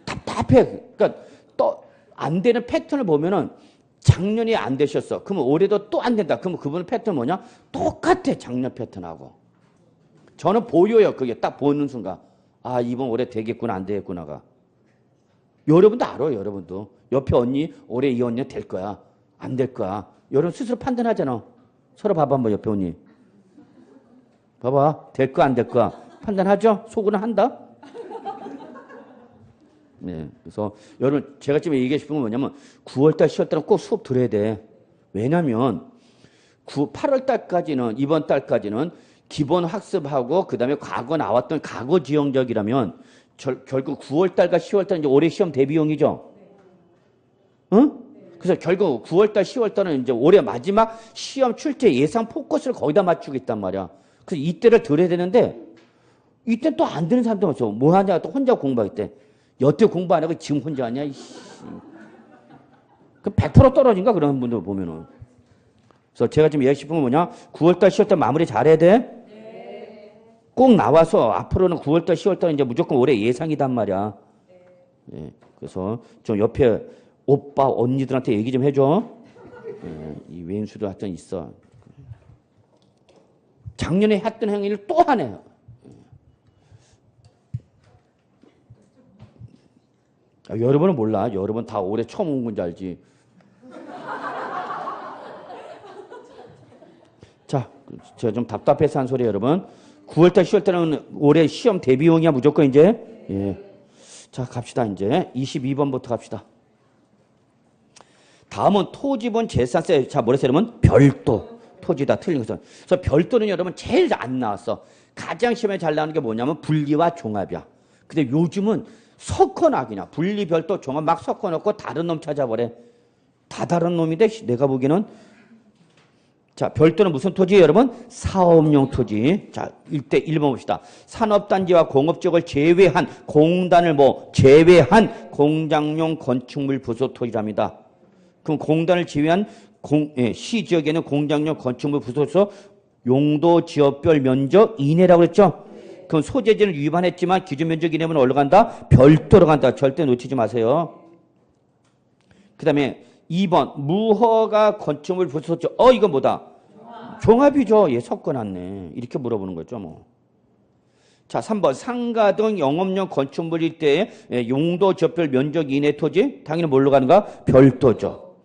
답답해. 그러니까 또 안 되는 패턴을 보면은 작년에 안 되셨어. 그러면 올해도 또 안 된다. 그러면 그분의 패턴 뭐냐? 똑같아. 작년 패턴하고. 저는 보여요. 그게 딱 보는 순간. 아, 이번 올해 되겠구나 안 되겠구나가. 여러분도 알아요. 여러분도. 옆에 언니 올해 이 언니 될 거야. 안 될 거야. 여러분 스스로 판단하잖아. 서로 봐봐 한번 옆에 언니. 봐봐. 될 거 안 될 거야. 판단하죠? 속으로 한다? 네, 그래서 여러분 제가 지금 얘기하고 싶은 건 뭐냐면 9월달, 10월달은 꼭 수업 들어야 돼. 왜냐하면 8월달까지는 이번 달까지는 기본 학습하고 그 다음에 과거 나왔던 과거 지형적이라면 결국 9월달과 10월달은 이제 올해 시험 대비용이죠. 응? 그래서 결국 9월달, 10월달은 이제 올해 마지막 시험 출제 예상 포커스를 거기다 맞추고 있단 말이야. 그래서 이때를 들어야 되는데 이때 또 안 되는 사람도 많죠. 뭐 하냐 또 혼자 공부할 때. 여태 공부 안 하고 지금 혼자 하냐? 그 100% 떨어진가? 그런 분들 보면은. 그래서 제가 지금 얘기하고 싶은 건 뭐냐? 9월달, 10월달 마무리 잘해야 돼? 네. 꼭 나와서 앞으로는 9월달, 10월달 이제 무조건 올해 예상이단 말이야. 예, 그래서 좀 옆에 오빠, 언니들한테 얘기 좀 해줘. 예, 이 왼수도 하여튼 있어. 작년에 했던 행위를 또 하네요. 아, 여러분은 몰라. 여러분 다 올해 처음 온 건지 알지. 자, 제가 좀 답답해서 한 소리 여러분. 9월달, 10월달은 올해 시험 대비용이야 무조건 이제. 예. 자, 갑시다 이제. 22번부터 갑시다. 다음은 토지분 재산세. 자, 뭐랬어요 여러분? 별도. 토지다 틀린 것은. 그래서 별도는 여러분 제일 안 나왔어. 가장 시험에 잘 나오는 게 뭐냐면 분리와 종합이야. 근데 요즘은 섞어놔 그냥. 분리 별도 종합 막 섞어놓고 다른 놈 찾아버려. 다 다른 놈인데 내가 보기에는. 자, 별도는 무슨 토지예요, 여러분? 사업용 토지. 자, 1번 봅시다. 산업단지와 공업지역을 제외한 공단을 제외한 공장용 건축물 부속 토지랍니다. 그럼 공단을 제외한 시지역에는 공장용 건축물 부속에서 용도 지역별 면적 이내라고 그랬죠? 그럼 소재지를 위반했지만 기준 면적 이내면 어디로 간다? 별도로 간다. 절대 놓치지 마세요. 그 다음에 2번 무허가 건축물 부속지. 이건 뭐다? 종합이죠. 예, 섞어놨네. 이렇게 물어보는 거죠, 뭐. 자, 3번 상가 등 영업용 건축물일 때 용도 지역별 면적 이내 토지. 당연히 뭘로 가는가? 별도죠.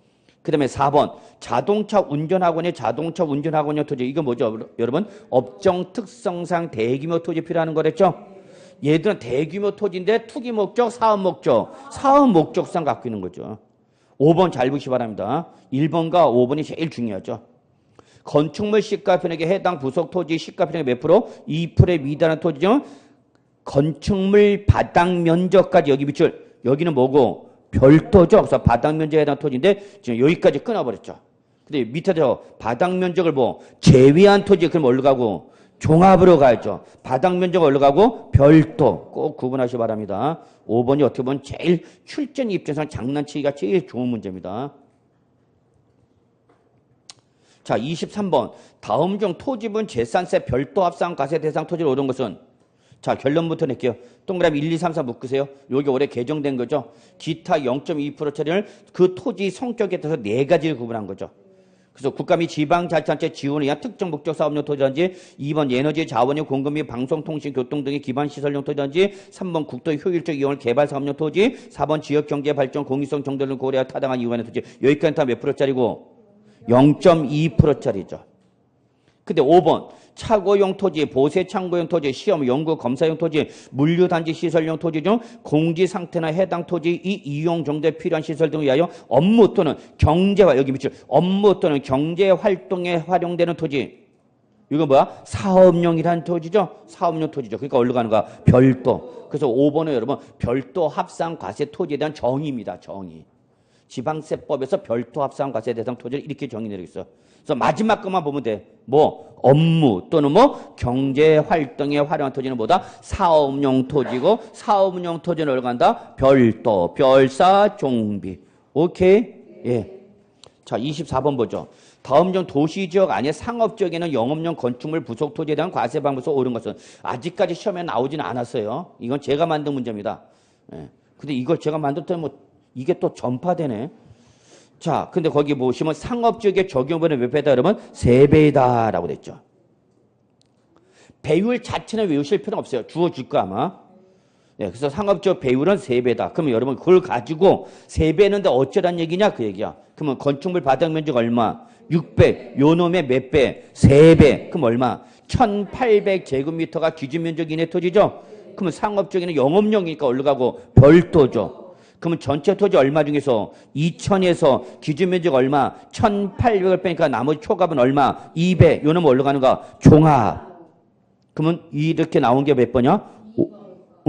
그 다음에 4번 자동차 운전학원의 자동차 운전학원용 토지. 이거 뭐죠, 여러분? 업종 특성상 대규모 토지 필요하는 거랬죠? 얘들은 대규모 토지인데 투기 목적, 사업 목적상 갖고 있는 거죠. 5번 잘 보시기 바랍니다. 1번과 5번이 제일 중요하죠. 건축물 시가편액에 해당 부속 토지 시가편액 몇 프로? 2%에 미달한 토지죠. 건축물 바닥 면적까지 여기 비출. 여기는 뭐고? 별도죠. 그래서 바닥 면적에 해당 토지인데 지금 여기까지 끊어버렸죠. 근데 밑에서 바닥 면적을 제외한 토지 그럼 어디로 가고? 종합으로 가야죠. 바닥 면적 어디로 가고? 별도. 꼭 구분하시기 바랍니다. 5번이 어떻게 보면 제일 출전 입장에서 장난치기가 제일 좋은 문제입니다. 자, 23번. 다음 중 토지분 재산세 별도 합산 과세 대상 토지를 얻은 것은? 자, 결론부터 낼게요. 동그라미 1, 2, 3, 4 묶으세요. 여기 올해 개정된 거죠. 기타 0.2%짜리를 그 토지 성격에 따라서 4가지를 구분한 거죠. 그래서 국가 및 지방자치단체 지원을 위한 특정 목적 사업용 토지든지 2번 에너지 자원의 공급 및 방송통신 교통 등의 기반시설용 토지든지 3번 국토의 효율적 이용을 개발 사업용 토지 4번 지역경제 발전 공익성 정도를 고려해 타당한 이용하는 토지. 여기까지 다 몇 프로짜리고? 0.2%짜리죠. 근데 5번 차고용 토지, 보세 창고용 토지, 시험 연구 검사용 토지, 물류단지 시설용 토지 중 공지 상태나 해당 토지 이 이용 정도에 필요한 시설 등을 위하여 업무 또는 경제화 여기 밑줄 업무 또는 경제 활동에 활용되는 토지. 이거 뭐야? 사업용이라는 토지죠. 사업용 토지죠. 그러니까 어디로 가는가? 별도. 그래서 5번은 여러분 별도 합산 과세 토지에 대한 정의입니다. 정의. 지방세법에서 별도 합산 과세 대상 토지를 이렇게 정의되어 있어. 그래서 마지막 것만 보면 돼. 업무 또는 경제 활동에 활용한 토지는 뭐다? 사업용 토지고 사업용 토지는 어디로 간다? 별도, 별사, 종비. 오케이? 예. 자, 24번 보죠. 다음 중 도시지역 안에 상업지역에는 영업용 건축물 부속 토지에 대한 과세 방법에서 옳은 것은 아직까지 시험에 나오지는 않았어요. 이건 제가 만든 문제입니다. 예. 근데 이걸 제가 만들었더니 이게 또 전파되네. 자, 근데 거기 보시면 상업지역의 적용분의 몇 배다 그러면 3배다 라고 됐죠. 배율 자체는 외우실 필요는 없어요. 주어질 거 아마. 네, 그래서 상업지역 배율은 3배다. 그러면 여러분 그걸 가지고 3배는데 어쩌란 얘기냐 그 얘기야. 그러면 건축물 바닥 면적 얼마? 600. 요 놈의 몇 배? 3배. 그럼 얼마? 1800제곱미터가 기준 면적 이내 토지죠. 그러면 상업지역에는 영업용이니까 어디로 가고? 별도죠. 그러면 전체 토지 얼마 중에서 2000에서 기준 면적 얼마? 1800을 빼니까 나머지 초값은 얼마? 200. 요놈은 어디로 가는가? 종합. 그러면 이렇게 나온 게 몇 번이야?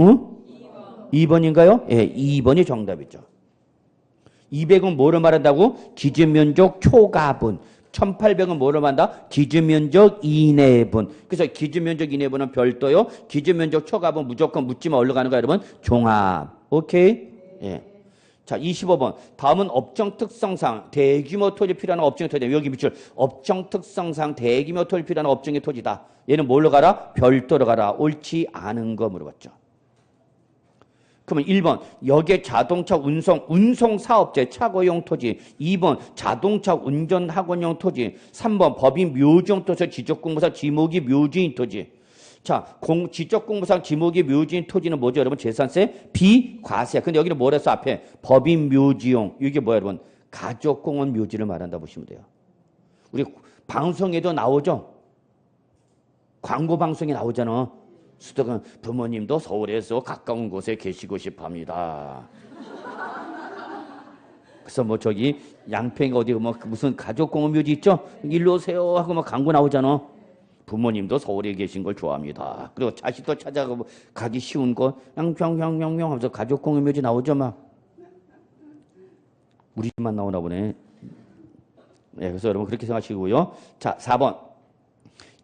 응? 2번인가요? 예, 2번이 정답이죠. 200은 뭐를 말한다고? 기준 면적 초값은. 1800은 뭐를 말한다? 기준 면적 이내분. 그래서 기준 면적 이내분은 별도요. 기준 면적 초값은 무조건 묻지만 어디로 가는가 여러분? 종합. 오케이? 예. 자, 25번. 다음은 업종 특성상 대규모 토지 필요한 업종의 토지. 여기 밑줄. 업종 특성상 대규모 토지 필요한 업종의 토지다. 얘는 뭘로 가라? 별도로 가라. 옳지 않은 거 물어봤죠. 그러면 1번. 역의 자동차 운송 사업체 차고용 토지. 2번. 자동차 운전 학원용 토지. 3번. 법인 묘지용 토지 지적공무상 지목이 묘지인 토지. 자, 지적공무상 지목이 묘지인 토지는 뭐죠, 여러분? 재산세 비과세. 근데 여기는 뭐라 했어, 앞에? 법인 묘지용. 이게 뭐야, 여러분? 가족공원 묘지를 말한다 보시면 돼요. 우리 방송에도 나오죠? 광고 방송에 나오잖아. 수도관 부모님도 서울에서 가까운 곳에 계시고 싶어 합니다. 그래서 저기 양평 어디 무슨 가족공원 묘지 있죠? 일로 오세요 하고 광고 나오잖아. 부모님도 서울에 계신 걸 좋아합니다. 그리고 자식도 찾아가고 가기 쉬운 거 양평 하면서 가족 공유묘지 나오죠 막. 우리 집만 나오나 보네. 네, 그래서 여러분 그렇게 생각하시고요. 자, 4번.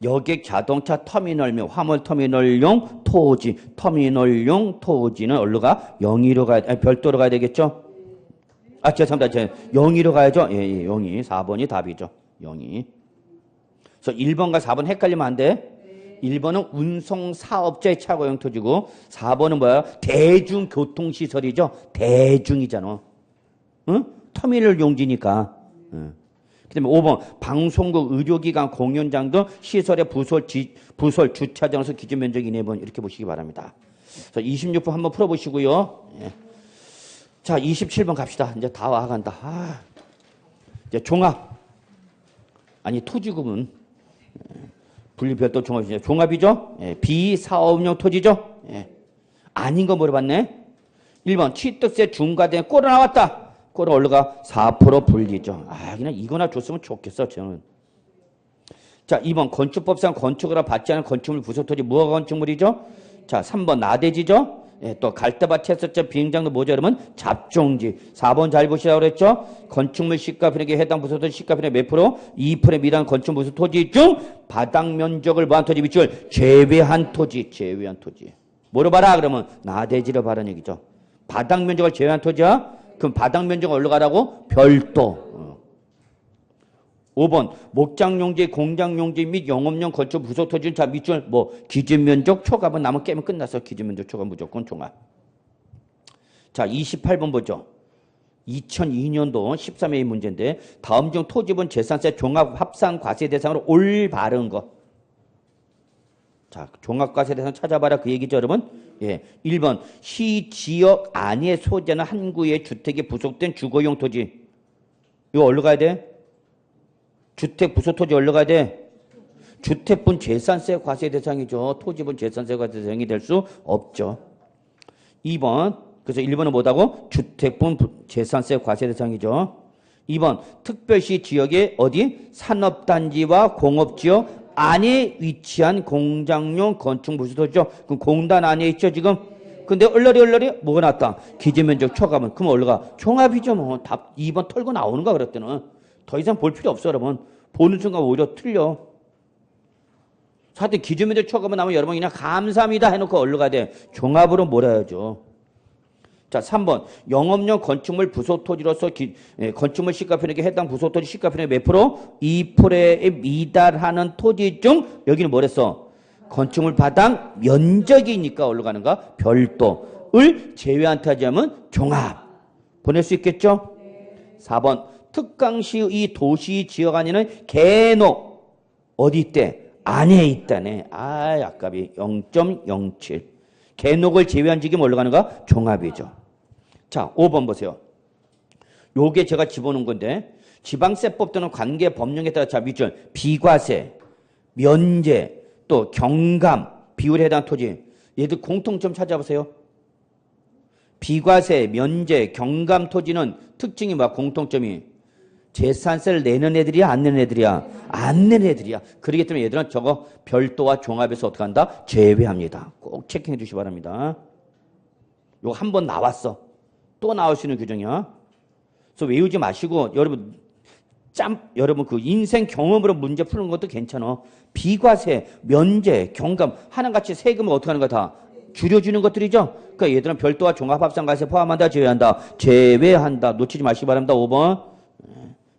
여객 자동차 터미널 및 화물 터미널용 토지, 터미널용 토지는 어디로 가? 영위로 가야, 아니, 별도로 가야 되겠죠? 아, 죄송합니다. 영위로 가야죠? 예, 영위. 4번이 답이죠. 영위. 그래서 1번과 4번 헷갈리면 안 돼. 1번은 운송사업자의 차고용 토지고 4번은 뭐야? 대중교통시설이죠. 대중이잖아. 응? 터미널 용지니까. 응. 그 다음에 5번 방송국, 의료기관, 공연장 등 시설의 부설 주차장에서 기준 면적이 4번 이렇게 보시기 바랍니다. 그래서 26번 한번 풀어보시고요. 예. 자, 27번 갑시다. 이제 다 와간다. 이제 종합. 아니, 토지구분. 분리별도 종합이죠. 종합이죠? 예. 비사업용 토지죠? 예. 아닌 거 물어봤네. 1번 취득세 중과된 꼴이 나왔다. 꼴은 올라가 4% 분리죠. 그냥 이거나 줬으면 좋겠어, 저는. 자, 2번 건축법상 건축을 받지 않은 건축물 부속토지 무허가 건축물이죠. 자, 3번 나대지죠. 예, 또 갈대밭 채소자 비행장도 뭐죠, 여러분? 잡종지. 4번 잘 보시라고 그랬죠. 건축물 시가편액에 해당 부속토지 시가편액 몇 프로? 2%에 미단 건축물 부속토지 중 바닥 면적을 뭐한 토지 비율 제외한 토지. 제외한 토지. 뭐로 봐라 그러면 나대지로 봐라는 얘기죠. 바닥 면적을 제외한 토지야? 그럼 바닥 면적을 올라가라고? 별도. 5번 목장용지, 공장용지 및 영업용 건축 부속토지는 자 밑줄 뭐 기준면적 초과분 나면 깨면 끝났어. 기준면적 초과 무조건 종합. 자 28번 보죠. 2002년도 13회 문제인데 다음 중 토지분 재산세 종합 합산 과세 대상으로 올바른 거. 자, 종합과세 대상 찾아봐라 그 얘기죠, 여러분. 예. 1번 시 지역 안에 소재는 한 구의 주택에 부속된 주거용 토지. 이거 어디로 가야 돼? 주택 부속 토지 어디로 가야 돼? 주택분 재산세 과세 대상이죠. 토지분 재산세 과세 대상이 될 수 없죠. 2번 그래서 1번은 뭐다고? 주택분 재산세 과세 대상이죠. 2번 특별시 지역의 어디? 산업단지와 공업지역 안에 위치한 공장용 건축 부속토지죠. 그럼 공단 안에 있죠 지금. 근데 얼러리 뭐가 나왔다? 기준면적 초과분. 그럼 올라가 종합이죠 뭐. 답 2번 털고 나오는 거야 그랬더니. 더 이상 볼 필요 없어 여러분. 보는 순간 오히려 틀려. 하여튼 기준면적 초과분 나오면 여러분 그냥 감사합니다 해놓고 올라가야 돼. 종합으로 몰아야죠. 자, 3번 영업용 건축물 부속토지로서 건축물 시가편액에 해당 부속토지 시가편액 몇 프로? 2%에 미달하는 토지 중 여기는 뭐랬어? 건축물 바닥 면적이니까 올라가는가? 별도를 제외한 토지하면 종합. 보낼 수 있겠죠? 4번 특강시 이 도시 지역 안에는 개노 어디 있대? 안에 있다네. 아깝이 0.07. 개녹을 제외한 지역이 올라가는가? 종합이죠. 자, 5번 보세요. 요게 제가 집어넣은 건데 지방세법 또는 관계 법령에 따라 자 밑줄 비과세, 면제, 또 경감, 비율에 해당 토지 얘들 공통점 찾아보세요. 비과세, 면제, 경감 토지는 특징이 뭐야? 공통점이 재산세를 내는 애들이야? 안 내는 애들이야? 안 내는 애들이야. 그렇기 때문에 얘들은 저거 별도와 종합에서 어떻게 한다? 제외합니다. 꼭 체크해 주시기 바랍니다. 요거 한 번 나왔어. 또 나올 수 있는 규정이야. 그래서 외우지 마시고 여러분 그 인생 경험으로 문제 푸는 것도 괜찮아. 비과세, 면제, 경감 하나같이 세금을 어떻게 하는 거야? 다 줄여주는 것들이죠. 그러니까 얘들은 별도와 종합합산과세 포함한다, 제외한다. 제외한다. 놓치지 마시기 바랍니다. 5번.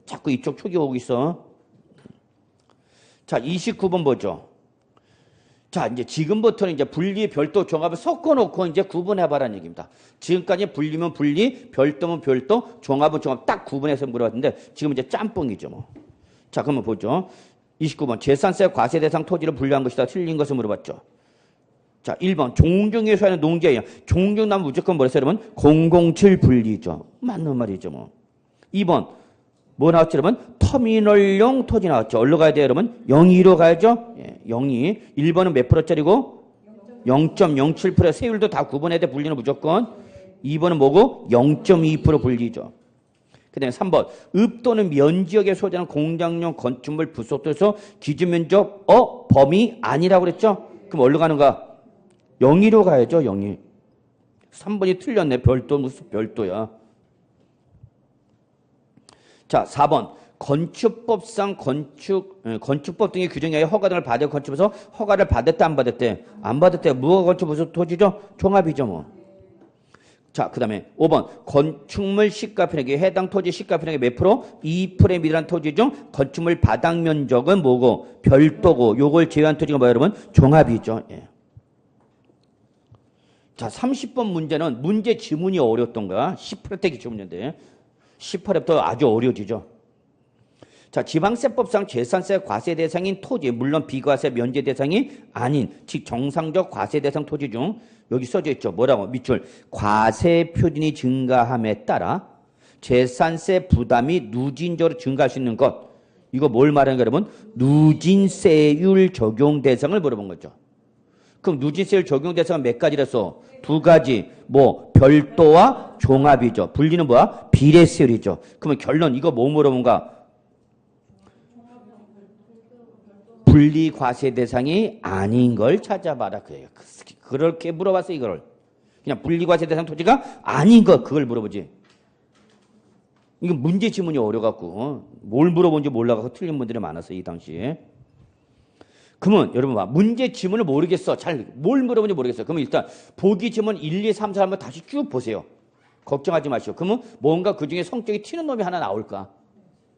자꾸 이쪽 촉이 오고 있어. 자, 29번 보죠. 자, 이제 지금부터는 이제 분리, 별도, 종합을 섞어놓고 이제 구분해봐라는 얘기입니다. 지금까지 분리면 분리, 별도면 별도, 종합은 종합 딱 구분해서 물어봤는데 지금 이제 짬뽕이죠, 뭐. 자, 그러면 보죠. 29번 재산세 과세 대상 토지를 분류한 것이다. 틀린 것을 물어봤죠. 자, 1번 종중에 소유하는 농지예요. 종중 나면 무조건 뭐랬어요, 여러분? 007 분리죠. 맞는 말이죠, 뭐. 2번 뭐 나왔죠, 여러분? 터미널용 토지 나왔죠. 어디로 가야 돼요, 여러분? 0.2로 가야죠. 예, 0.2. 1번은 몇 프로짜리고? 0.07%. 세율도 다 구분해야 돼. 분리는 무조건. 2번은 뭐고? 0.2% 분리죠. 그 다음에 3번. 읍 또는 면지역에 소재하는 공장용 건축물 부속도에서 기준면적 범위 아니라고 그랬죠? 그럼 어디로 가는가? 영의로 가야죠. 영의. 3번이 틀렸네. 별도 무슨 별도야. 자, 4번. 건축법상 건축법 등의 규정에 의해 허가 등을 받을 건축에서 허가를 받았대 안 받았대? 안 받았대. 무허가 건축 무슨 토지죠? 종합이죠 뭐. 자, 그 다음에 5번. 건축물 시가평액에 해당 토지 시가평액의 몇 프로? 2%에 미달한 토지 중 건축물 바닥 면적은 뭐고? 별도고. 요걸 제외한 토지가 뭐야 여러분? 종합이죠. 예. 자, 30번 문제는 문제 지문이 어려웠던 거야. 18회 기출 문제인데 18회부터 아주 어려워지죠. 자, 지방세법상 재산세 과세 대상인 토지, 물론 비과세 면제 대상이 아닌, 즉 정상적 과세 대상 토지 중 여기 써져 있죠. 뭐라고? 밑줄. 과세 표준이 증가함에 따라 재산세 부담이 누진적으로 증가할 수 있는 것. 이거 뭘 말하는 거예요, 여러분? 누진세율 적용 대상을 물어본 거죠. 그럼 누진세율 적용 대상은 몇 가지랬어? 두 가지. 뭐 별도와 종합이죠. 분리는 뭐야? 비례세율이죠. 그러면 결론 이거 뭐 물어본가? 분리과세 대상이 아닌 걸 찾아봐라. 그래요. 그렇게 물어봤어 이걸. 그냥 분리과세 대상 토지가 아닌 것 그걸 물어보지. 이거 문제 지문이 어려갖고 뭘 물어본지 몰라갖고 틀린 분들이 많았어요. 이 당시에. 그러면 여러분 봐. 문제 지문을 모르겠어. 잘 뭘 물어본지 모르겠어. 그러면 일단 보기 지문 1, 2, 3, 4 한번 다시 쭉 보세요. 걱정하지 마시고. 그러면 뭔가 그중에 성격이 튀는 놈이 하나 나올까?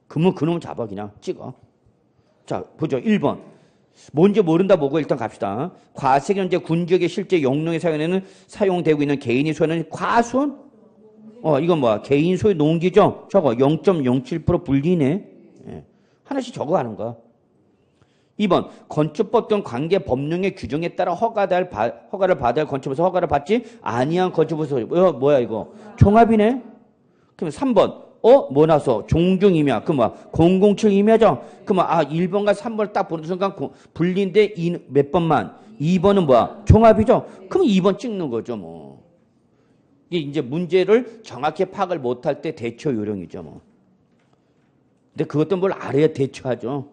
그러면 그놈 잡아 그냥 찍어. 자, 보죠. 1번. 뭔지 모른다 보고 일단 갑시다. 과세 현재 군지역의 실제 영농에 사용되고 있는 개인이 소유하는 과수원? 이건 뭐야? 개인 소유 농기죠? 저거 0.07% 분리네. 예. 하나씩 적어가는 거야. 2번. 건축법 등 관계 법령의 규정에 따라 허가를 받아야 할 건축부에서 허가를 받지 아니한 건축부에서 뭐야 이거? 종합이네. 그럼 3번. 뭐 나서? 종중임야. 그럼 뭐 007임야죠? 그럼 1번과 3번을 딱 보는 순간 분리인데 몇 번만? 2번은 뭐야? 종합이죠? 그럼 2번 찍는 거죠, 뭐. 이게 이제 문제를 정확히 파악을 못할 때 대처 요령이죠, 뭐. 근데 그것도 뭘 알아야 대처하죠.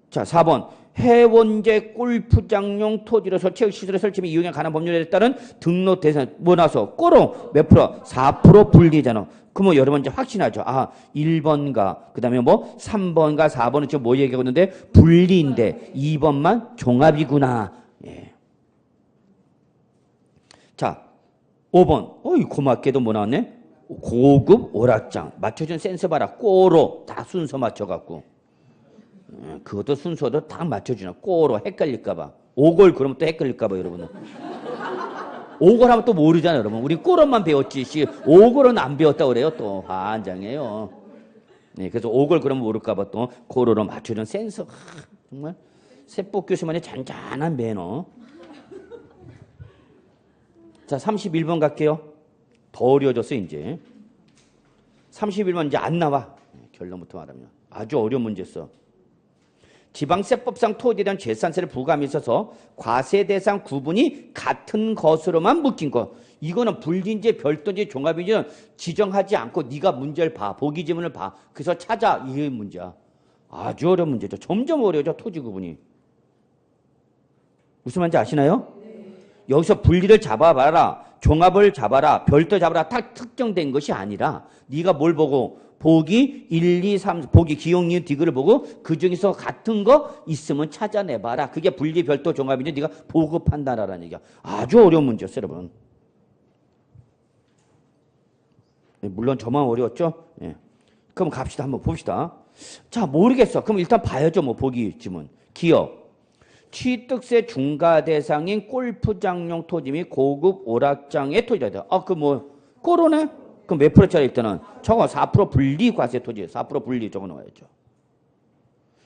자, 4번. 해원제 골프장용 토지로서 체육시설의 설치 및 이용에 관한 법률에 따른 등록 대상 뭐 나서 꼬로 몇 프로? 4% 분리잖아. 그러면 여러분 이제 확신하죠. 1번과 그다음에 뭐 3번과 4번은 지금 뭐 얘기하고 있는데 분리인데 2번만 종합이구나. 예. 자, 5번. 고맙게도 뭐 나왔네? 고급 오락장. 맞춰준 센스 봐라. 꼬로 다 순서 맞춰갖고. 그것도 순서도 딱 맞춰주나. 꼬로 헷갈릴까봐. 오골 그러면 또 헷갈릴까봐 여러분은. 오골 하면 또 모르잖아요 여러분. 우리 꼬로만 배웠지. 오골은 안 배웠다고 그래요. 또 환장해요. 네, 그래서 오골 그러면 모를까봐 또 고로로 맞춰주는 센서. 정말 세법 교수만의 잔잔한 매너. 자, 31번 갈게요. 더 어려워졌어 이제. 31번 이제 안 나와. 결론부터 말하면. 아주 어려운 문제였어. 지방세법상 토지에 대한 재산세를 부과함에 있어서 과세 대상 구분이 같은 것으로만 묶인 것. 이거는 분리인지 별도인지 종합인지는 지정하지 않고 네가 문제를 봐. 보기 지문을 봐. 그래서 찾아. 이게 문제야. 아주 어려운 문제죠. 점점 어려워져 토지 구분이. 무슨 말인지 아시나요? 여기서 분리를 잡아봐라. 종합을 잡아라. 별도 잡아라. 딱 특정된 것이 아니라 네가 뭘 보고 보기 1, 2, 3, 보기 기억, 니은, 디귿을 보고 그중에서 같은 거 있으면 찾아내봐라. 그게 분리, 별도, 종합인지 네가 보고 판단하라는 얘기야. 아주 어려운 문제였어요, 여러분. 물론 저만 어려웠죠? 예. 그럼 갑시다. 한번 봅시다. 자, 모르겠어. 그럼 일단 봐야죠. 뭐 보기 지문. 기억. 취득세 중과 대상인 골프장용 토지 및 고급 오락장의 토지다. 꼬로네? 그럼 몇 프로짜리 일단은 저거 4% 분리 과세 토지 4% 분리 적어 놓아야죠.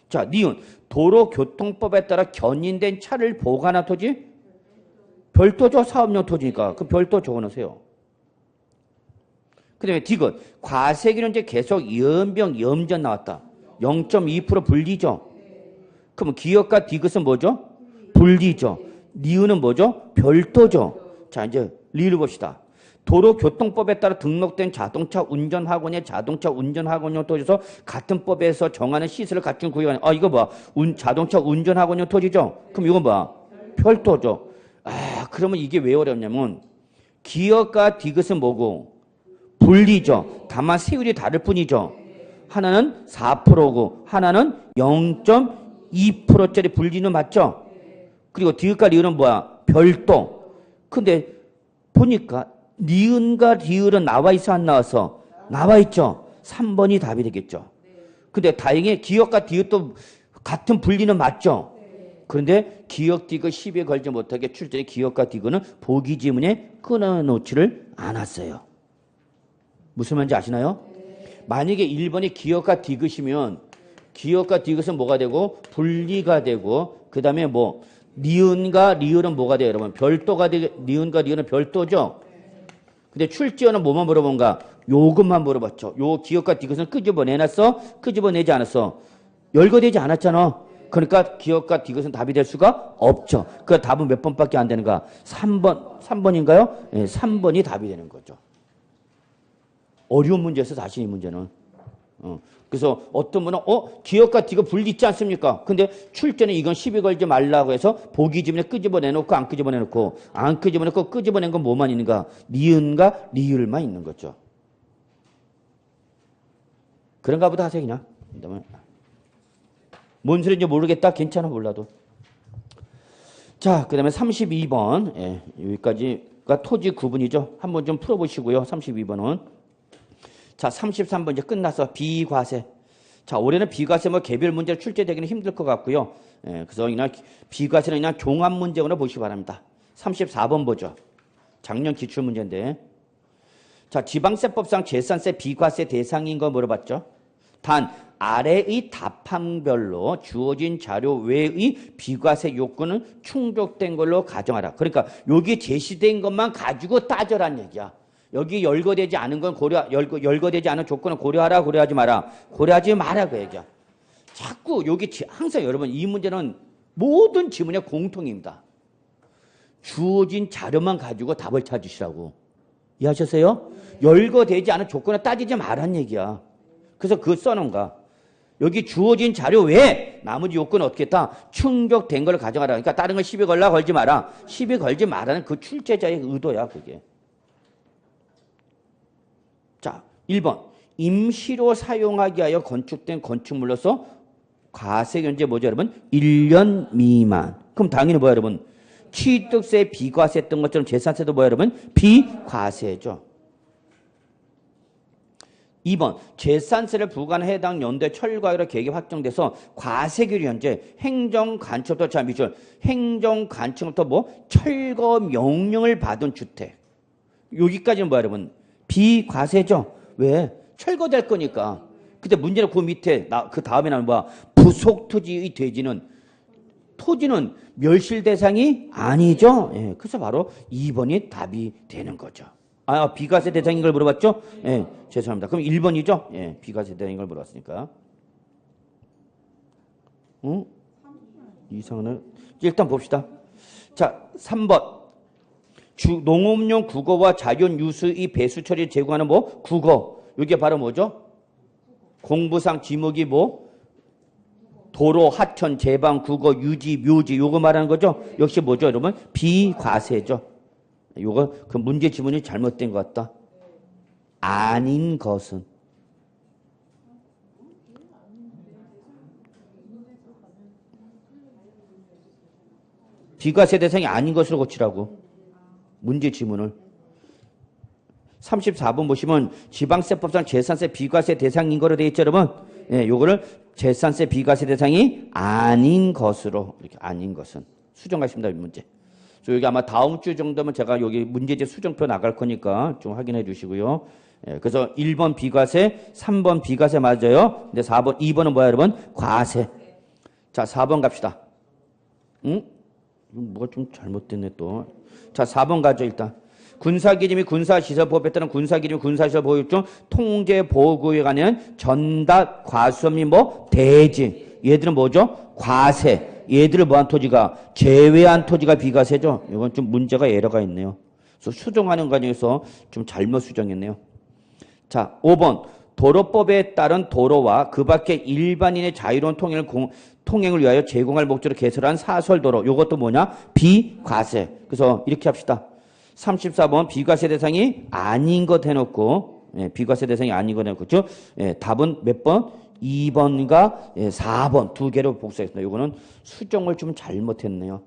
자, 니은 도로교통법에 따라 견인된 차를 보관한 토지 별도죠. 사업용 토지니까 그 별도 적어 놓으세요. 그 다음에 디귿 과세기는 이제 계속 연병 염전 나왔다. 0.2% 분리죠. 그럼 기억과 디귿은 뭐죠? 분리죠. 니은은 뭐죠? 별도죠. 자, 이제 리를 봅시다. 도로교통법에 따라 등록된 자동차 운전학원의 자동차 운전학원용 토지에서 같은 법에서 정하는 시설을 갖춘 구역은 이거 봐. 자동차 운전학원용 토지죠? 그럼 이건 봐. 별도죠. 그러면 이게 왜 어렵냐면 기업과 디귿은 뭐고? 분리죠. 다만 세율이 다를 뿐이죠. 하나는 4%고 하나는 0.2%짜리 분리는 맞죠? 그리고 디귿과 리을은 뭐야? 별도. 근데 보니까 니은과 리을은 나와 있어 안 나와서? 나와 있죠. 3번이 답이 되겠죠. 근데 다행히 기역과 디귿도 같은 분리는 맞죠. 그런데 기역 디귿 시비에 걸지 못하게 출제된 기역과 디귿은 보기 지문에 끊어놓지를 않았어요. 무슨 말인지 아시나요? 만약에 1번이 기역과 디귿이면 기역과 디귿은 뭐가 되고 분리가 되고 그 다음에 뭐 니은과 리을은 뭐가 돼요, 여러분? 별도가 되게 니은과 리을은 별도죠. 근데 출제어는 뭐만 물어본가? 요것만 물어봤죠. 요 기역과 디귿은 끄집어내놨어? 끄집어내지 않았어? 열거되지 않았잖아. 그러니까 기역과 디귿은 답이 될 수가 없죠. 그 답은 몇 번밖에 안 되는가? 3번인가요? 네, 3번이 답이 되는 거죠. 어려운 문제에서 사실 이 문제는. 그래서 어떤 분은 기역과 디귿 분리 있지 않습니까? 근데 출제는 이건 시비 걸지 말라고 해서 보기 지문에 끄집어내놓고 안 끄집어내놓고 안 끄집어내놓고 끄집어낸 건 뭐만 있는가? 니은과 리을만 있는 거죠. 그런가 보다 하세요 그냥. 뭔 소리인지 모르겠다? 괜찮아 몰라도. 자, 그 다음에 32번. 예, 여기까지가 토지 구분이죠. 한번 좀 풀어보시고요. 32번은. 자, 33번 이제 끝나서 비과세. 자, 올해는 비과세 뭐 개별 문제로 출제되기는 힘들 것 같고요. 예, 그래서 그냥 비과세는 그냥 종합 문제로 보시기 바랍니다. 34번 보죠. 작년 기출 문제인데. 자, 지방세법상 재산세 비과세 대상인 거 물어봤죠. 단 아래의 답항별로 주어진 자료 외의 비과세 요건은 충족된 걸로 가정하라. 그러니까 여기 제시된 것만 가지고 따져란 얘기야. 여기 열거되지 않은 건 열거되지 않은 조건은 고려하라, 고려하지 마라. 고려하지 마라 그 얘기야. 자꾸 여기 항상 여러분 이 문제는 모든 지문의 공통입니다. 주어진 자료만 가지고 답을 찾으시라고. 이해하셨어요? 열거되지 않은 조건을 따지지 마란 얘기야. 그래서 그거 써놓은가. 여기 주어진 자료 외에 나머지 요건은 어떻게 했다? 충족된 걸 가정하라. 그러니까 다른 걸 시비 걸라 걸지 마라. 시비 걸지 마라는 그 출제자의 의도야 그게. 자, 1번. 임시로 사용하기 위하여 건축된 건축물로서 과세경제 뭐죠 여러분? 1년 미만. 그럼 당연히 뭐야 여러분? 취득세 비과세 했던 것처럼 재산세도 뭐야 여러분? 비과세죠. 2번. 재산세를 부과하는 해당 연도에 철거하기로 계획이 확정돼서 과세기류 현재 행정간첩부터 자 미줄 행정간첩부터 뭐 철거 명령을 받은 주택. 여기까지는 뭐야 여러분? 비과세죠. 왜? 철거될 거니까. 근데 문제는 그 밑에 그 다음에 나오는 뭐야? 부속 토지의 대지는 토지는 멸실 대상이 아니죠. 예, 그래서 바로 2번이 답이 되는 거죠. 비과세 대상인 걸 물어봤죠? 예, 죄송합니다. 그럼 1번이죠? 예, 비과세 대상인 걸 물어봤으니까. 이상은 일단 봅시다. 자, 3번. 농업용 국어와 자연 유수의 배수 처리 제공하는 뭐? 국어. 이게 바로 뭐죠? 공부상 지목이 뭐? 도로, 하천, 제방, 국어, 유지, 묘지 요거 말하는 거죠? 역시 뭐죠, 여러분? 비과세죠. 요거 그 문제 지문이 잘못된 것 같다. 아닌 것은. 비과세 대상이 아닌 것으로 고치라고. 문제 지문을. 34번 보시면 지방세법상 재산세 비과세 대상인 거로 되어 있죠, 여러분? 예, 요거를 재산세 비과세 대상이 아닌 것으로 이렇게 아닌 것은 수정하십니다, 이 문제. 여기 아마 다음 주 정도면 제가 여기 문제집 수정표 나갈 거니까 좀 확인해 주시고요. 예, 그래서 1번 비과세, 3번 비과세 맞아요. 근데 4번, 2번은 뭐야, 여러분? 과세. 자, 4번 갑시다. 뭐가 좀 잘못됐네 또. 자, 4번 가죠, 일단. 군사기지 및 군사시설법에 따른 군사기지 및 군사시설 보유 중 통제보호구역에 관한 전답, 과수업 및 뭐? 대지. 얘들은 뭐죠? 과세. 얘들을 뭐한 토지가? 제외한 토지가 비과세죠. 이건 좀 문제가 에러가 있네요. 그래서 수정하는 과정에서 좀 잘못 수정했네요. 자, 5번. 도로법에 따른 도로와 그 밖에 일반인의 자유로운 통행을 위하여 제공할 목적으로 개설한 사설도로. 이것도 뭐냐? 비과세. 그래서 이렇게 합시다. 34번 비과세 대상이 아닌 것 해놓고, 예, 비과세 대상이 아닌 것 해놓고, 그죠? 예, 답은 몇 번? 2번과 4번 두 개로 복수했습니다. 이거는 수정을 좀 잘못했네요.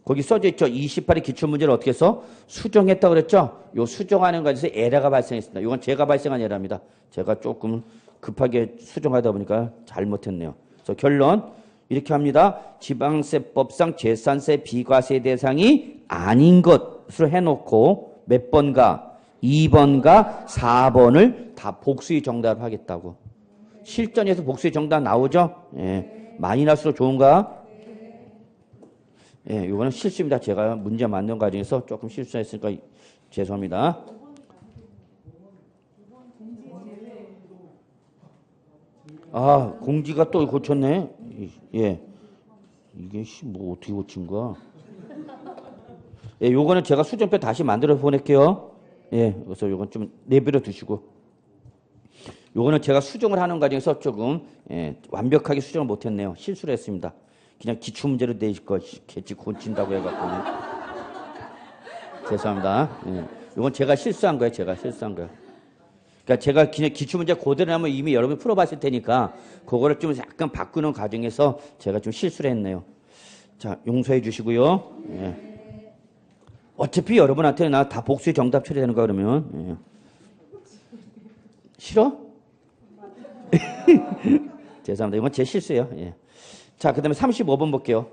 거기 써져 있죠. 28의 기출문제를 어떻게 해서 수정했다고 그랬죠. 요 수정하는 과정에서 에러가 발생했습니다. 이건 제가 발생한 에러입니다. 제가 조금 급하게 수정하다 보니까 잘못했네요. 그래서 결론 이렇게 합니다. 지방세법상 재산세 비과세 대상이 아닌 것으로 해놓고 몇 번가 2번과 4번을 다 복수의 정답을 하겠다고. 실전에서 복수의 정답 나오죠? 예. 많이 날수록 좋은가? 예, 이거는 실수입니다. 제가 문제 만든 과정에서 조금 실수했으니까 죄송합니다. 아, 공지가 또 고쳤네. 예. 이게 뭐 어떻게 고친 거야? 예, 요거는 제가 수정표 다시 만들어 보낼게요. 예, 그래서 요건 좀 내버려 두시고. 요거는 제가 수정을 하는 과정에서 조금 완벽하게 수정을 못했네요. 실수를 했습니다. 그냥 기출문제로 내실 거겠지 고친다고 해갖고. 죄송합니다. 예. 이건 제가 실수한 거예요. 제가 실수한 거예요. 그러니까 제가 그냥 기출문제 그대로 하면 이미 여러분이 풀어봤을 테니까 그거를 좀 약간 바꾸는 과정에서 제가 좀 실수를 했네요. 자, 용서해 주시고요. 예. 어차피 여러분한테 나 다 복수의 정답 처리되는 거 그러면. 예. 싫어? 죄송합니다. 이건 제 실수예요. 예. 자, 그 다음에 35번 볼게요.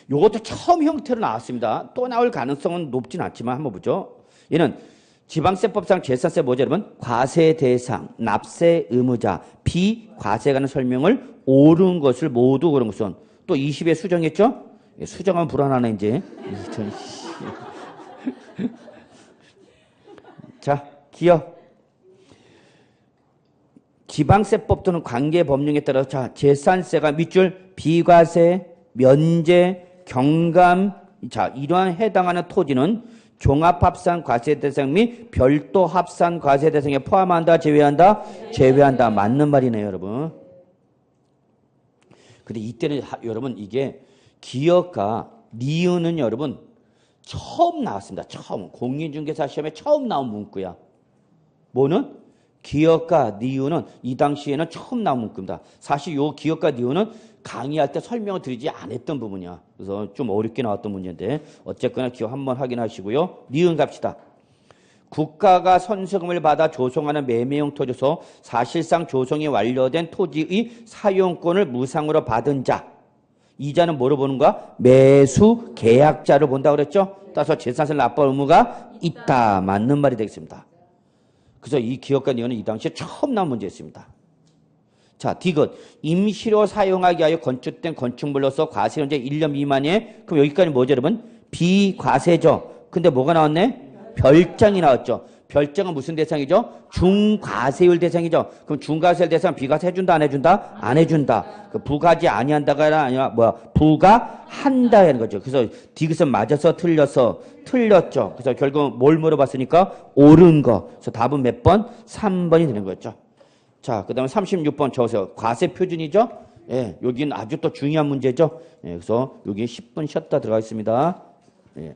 요것도 처음 형태로 나왔습니다. 또 나올 가능성은 높진 않지만 한번 보죠. 얘는 지방세법상 재산세 뭐죠, 여러분? 과세 대상, 납세 의무자, 비과세 가는 설명을 옳은 것을 모두 그런 것은 또 20에 수정했죠? 수정하면 불안하네, 이제. 자, 기억. 지방세법 또는 관계법령에 따라서 자, 재산세가 밑줄 비과세, 면제, 경감, 자, 이러한 해당하는 토지는 종합합산 과세 대상 및 별도 합산 과세 대상에 포함한다, 제외한다? 제외한다. 맞는 말이네요, 여러분. 근데 이때는 여러분 이게 기억과 니은은 여러분 처음 나왔습니다. 처음. 공인중개사 시험에 처음 나온 문구야. 뭐는? 기억과 니은은 이 당시에는 처음 나온 문구입니다. 사실 요 기억과 니은은 강의할 때 설명을 드리지 않았던 부분이야. 그래서 좀 어렵게 나왔던 문제인데 어쨌거나 기억 한번 확인하시고요. 니은 갑시다. 국가가 선세금을 받아 조성하는 매매용 토지에서 사실상 조성이 완료된 토지의 사용권을 무상으로 받은 자. 이자는 뭐로 보는 거야? 매수 계약자를 본다고 그랬죠? 따라서 재산세를 납부할 의무가 있다. 맞는 말이 되겠습니다. 그래서 이 기억과 니은은 이 당시에 처음 나온 문제였습니다. 자, 디귿. 임시로 사용하기 위하여 건축된 건축물로서 과세연제 1년 미만에 그럼 여기까지 뭐죠, 여러분? 비과세죠. 근데 뭐가 나왔네? 별장이 나왔죠. 별장은 무슨 대상이죠? 중과세율 대상이죠. 그럼 중과세율 대상 비과세 해준다, 안 해준다? 안 해준다. 그 부과하지 아니한다가 아니라 뭐야? 부과한다 하는 거죠. 그래서 디귿은 맞아서 틀려서 틀렸죠. 그래서 결국 뭘 물어봤으니까 옳은 거. 그래서 답은 몇 번? 3번이 되는 거였죠. 자, 그 다음에 36번 적으세요. 과세 표준이죠? 예, 여기는 아주 또 중요한 문제죠. 예, 그래서 여기 10분 쉬었다 들어가 있습니다. 예.